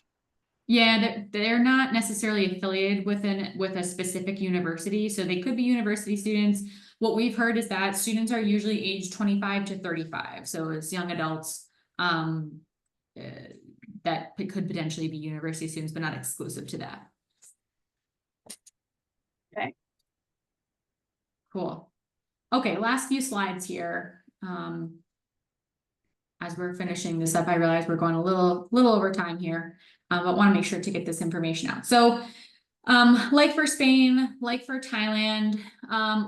Yeah, they're not necessarily affiliated with a specific university, so they could be university students. What we've heard is that students are usually aged 25 to 35, so it's young adults that could potentially be university students, but not exclusive to that. Okay. Cool. Okay, last few slides here. As we're finishing this up, I realize we're going a little over time here, but want to make sure to get this information out. So, like for Spain, like for Thailand,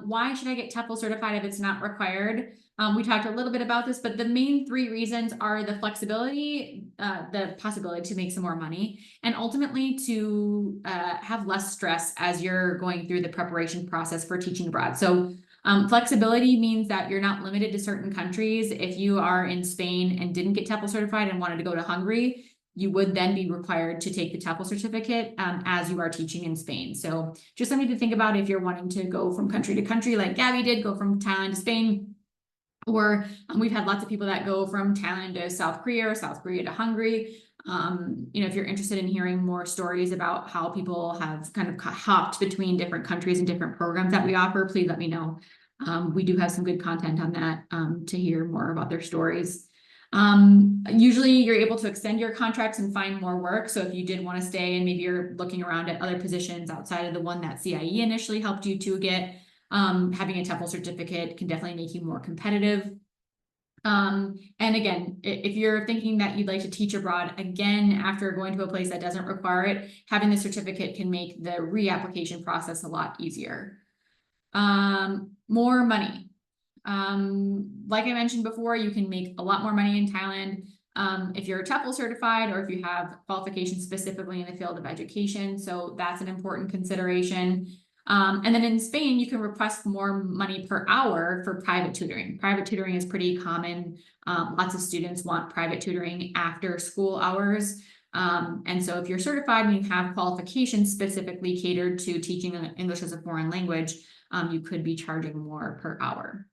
why should I get TEFL certified if it's not required? We talked a little bit about this, but the main three reasons are the flexibility, the possibility to make some more money, and ultimately to have less stress as you're going through the preparation process for teaching abroad. So flexibility means that you're not limited to certain countries. If you are in Spain and didn't get TEFL certified and wanted to go to Hungary, you would then be required to take the TEFL certificate as you are teaching in Spain. So just something to think about if you're wanting to go from country to country, like Gabby did, go from Thailand to Spain. Or we've had lots of people that go from Thailand to South Korea or South Korea to Hungary. If you're interested in hearing more stories about how people have kind of hopped between different countries and different programs that we offer, please let me know. We do have some good content on that to hear more about their stories. Usually you're able to extend your contracts and find more work. So if you did want to stay and maybe you're looking around at other positions outside of the one that CIEE initially helped you to get, having a TEFL certificate can definitely make you more competitive. And again, if you're thinking that you'd like to teach abroad again after going to a place that doesn't require it, having the certificate can make the reapplication process a lot easier. More money. Like I mentioned before, you can make a lot more money in Thailand if you're TEFL certified or if you have qualifications specifically in the field of education. So that's an important consideration. And then in Spain, you can request more money per hour for private tutoring. Private tutoring is pretty common. Lots of students want private tutoring after school hours. And so if you're certified and you have qualifications specifically catered to teaching English as a foreign language, you could be charging more per hour.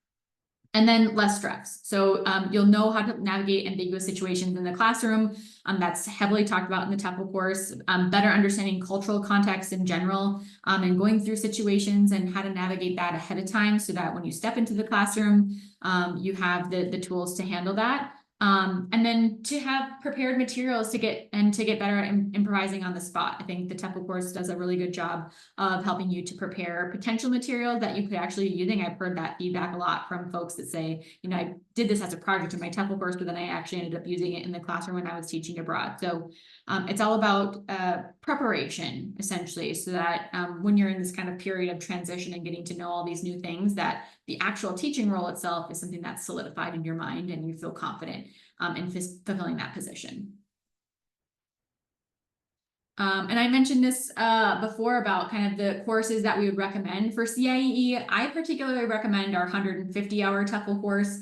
And then less stress. So you'll know how to navigate ambiguous situations in the classroom. That's heavily talked about in the TEFL course. Better understanding cultural context in general and going through situations and how to navigate that ahead of time so that when you step into the classroom, you have the tools to handle that. And then to have prepared materials to get better at improvising on the spot. I think the TEFL course does a really good job of helping you to prepare potential materials that you could actually be using. I've heard that feedback a lot from folks that say, I did this as a project in my TEFL course, but then I actually ended up using it in the classroom when I was teaching abroad. So it's all about preparation, essentially, so that when you're in this kind of period of transition and getting to know all these new things, that the actual teaching role itself is something that's solidified in your mind and you feel confident in fulfilling that position. And I mentioned this before about kind of the courses that we would recommend for CIEE. I particularly recommend our 150-hour TEFL course.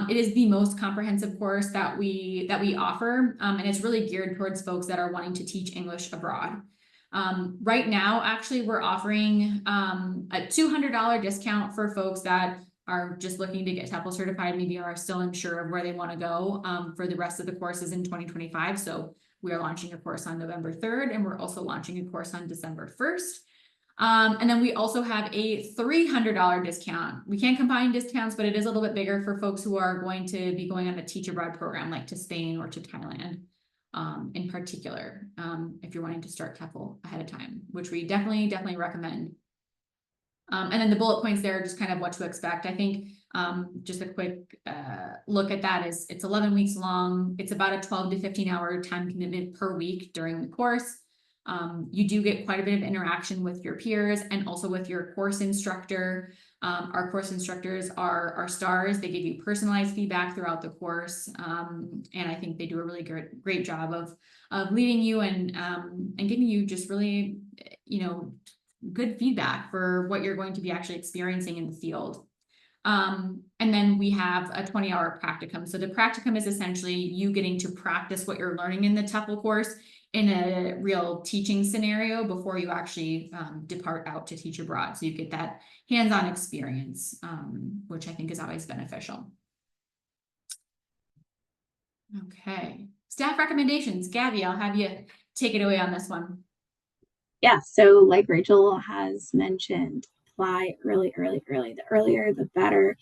It is the most comprehensive course that we offer, and it's really geared towards folks that are wanting to teach English abroad. Right now, actually, we're offering a $200 discount for folks that are just looking to get TEFL certified, maybe are still unsure of where they want to go for the rest of the courses in 2025. So We are launching a course on November 3rd, and we're also launching a course on December 1st. And then we also have a $300 discount. We can't combine discounts, but it is a little bit bigger for folks who are going to be going on a teach abroad program, like to Spain or to Thailand, in particular, if you're wanting to start TEFL ahead of time, which we definitely recommend. And then the bullet points there are just kind of what to expect. I think just a quick look at that is it's 11 weeks long. It's about a 12 to 15 hour time commitment per week during the course. You do get quite a bit of interaction with your peers and also with your course instructor. Our course instructors are stars. They give you personalized feedback throughout the course. And I think they do a really great job of leading you and giving you just really, good feedback for what you're going to be actually experiencing in the field. And then we have a 20-hour practicum. So the practicum is essentially you getting to practice what you're learning in the TEFL course in a real teaching scenario before you actually depart out to teach abroad. So you get that hands-on experience, which I think is always beneficial. Okay, staff recommendations. Gabby, I'll have you take it away on this one. Yeah, so like Rachel has mentioned, apply early. The earlier, the better.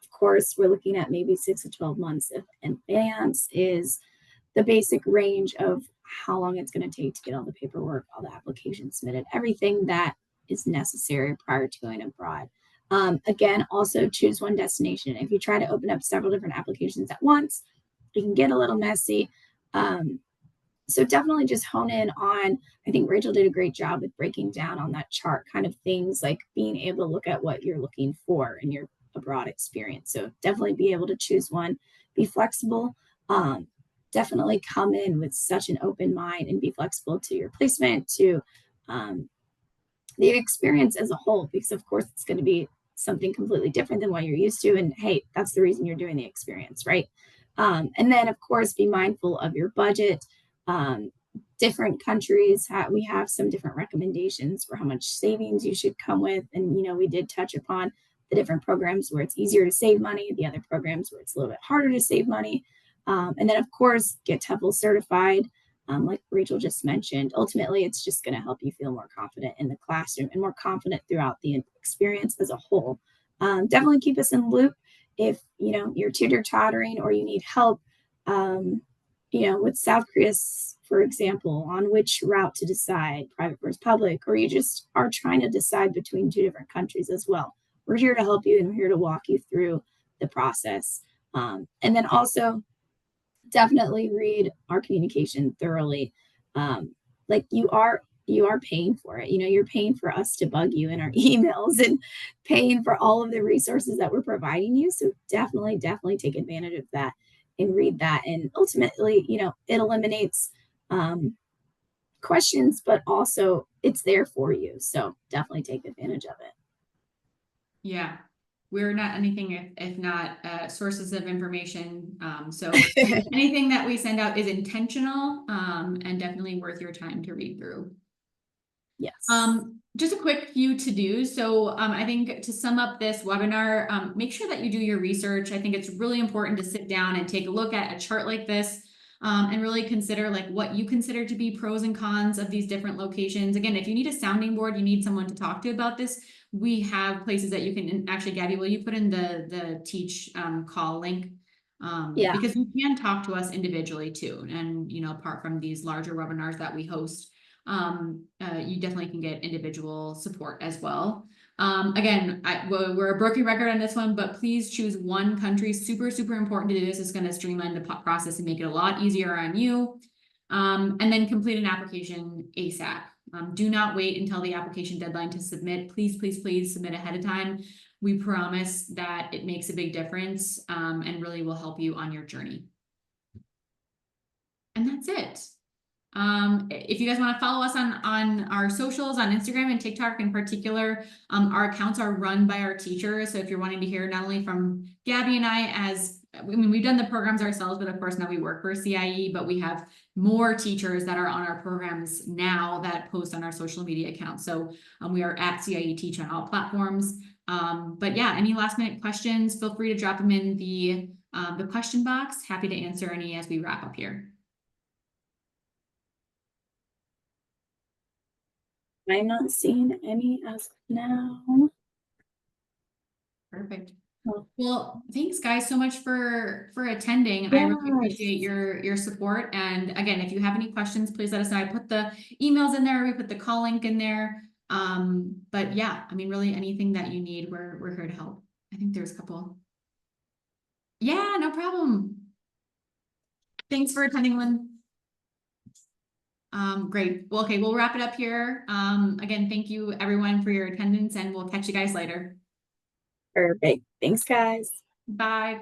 Of course, we're looking at maybe 6 to 12 months in advance is the basic range of how long it's going to take to get all the paperwork, all the applications submitted, everything that is necessary prior to going abroad. Again, also choose one destination. If you try to open up several different applications at once, it can get a little messy. So definitely just hone in on, I think Rachel did a great job with breaking down on that chart, kind of things like being able to look at what you're looking for in your abroad experience. So definitely be able to choose one, be flexible, definitely come in with such an open mind and be flexible to your placement, to the experience as a whole, because of course it's going to be something completely different than what you're used to. And hey, that's the reason you're doing the experience, right? And then of course, be mindful of your budget. Different countries, we have some different recommendations for how much savings you should come with. And, we did touch upon the different programs where it's easier to save money, the other programs where it's a little bit harder to save money. And then, of course, get TEFL certified. Like Rachel just mentioned, ultimately, it's just going to help you feel more confident in the classroom and more confident throughout the experience as a whole. Definitely keep us in the loop if, you're teeter-tottering or you need help. With South Korea, for example, on which route to decide, private versus public, or you just are trying to decide between two different countries as well. We're here to help you and we're here to walk you through the process. And then also definitely read our communication thoroughly. Like you are paying for it. You're paying for us to bug you in our emails and paying for all of the resources that we're providing you. So definitely take advantage of that and read that. And ultimately, it eliminates questions, but also it's there for you. So definitely take advantage of it. Yeah, we're not anything if not sources of information. So anything that we send out is intentional and definitely worth your time to read through. Yes. Just a quick few to-dos. So I think to sum up this webinar, make sure that you do your research. I think it's really important to sit down and take a look at a chart like this and really consider like what you consider to be pros and cons of these different locations. Again, if you need a sounding board, you need someone to talk to about this, we have places that you can actually, Gabby, will you put in the teach call link? Yeah. Because you can talk to us individually too. And, apart from these larger webinars that we host, you definitely can get individual support as well. Again, we're a broken record on this one, but please choose one country. Super important to do this. It's going to streamline the process and make it a lot easier on you. And then complete an application ASAP. Do not wait until the application deadline to submit. Please submit ahead of time. We promise that it makes a big difference and really will help you on your journey. And that's it. If you guys want to follow us on our socials, on Instagram and TikTok in particular, our accounts are run by our teachers. So if you're wanting to hear not only from Gabby and we've done the programs ourselves, but of course now we work for CIEE, but we have more teachers that are on our programs now that post on our social media accounts. So we are at CIEE Teach on all platforms. But yeah, any last minute questions, feel free to drop them in the question box. Happy to answer any as we wrap up here. I'm not seeing any as of now. Perfect. Oh, Well, thanks guys so much for attending. I really appreciate yes. your support. And again, if you have any questions, please let us know. I put the emails in there, we put the call link in there. But yeah, I mean, really anything that you need, we're here to help. I think there's a couple. Yeah, no problem. Thanks for attending, Lynn. Great. Well, okay, we'll wrap it up here. Again, thank you everyone for your attendance and we'll catch you guys later. Perfect. Thanks, guys. Bye.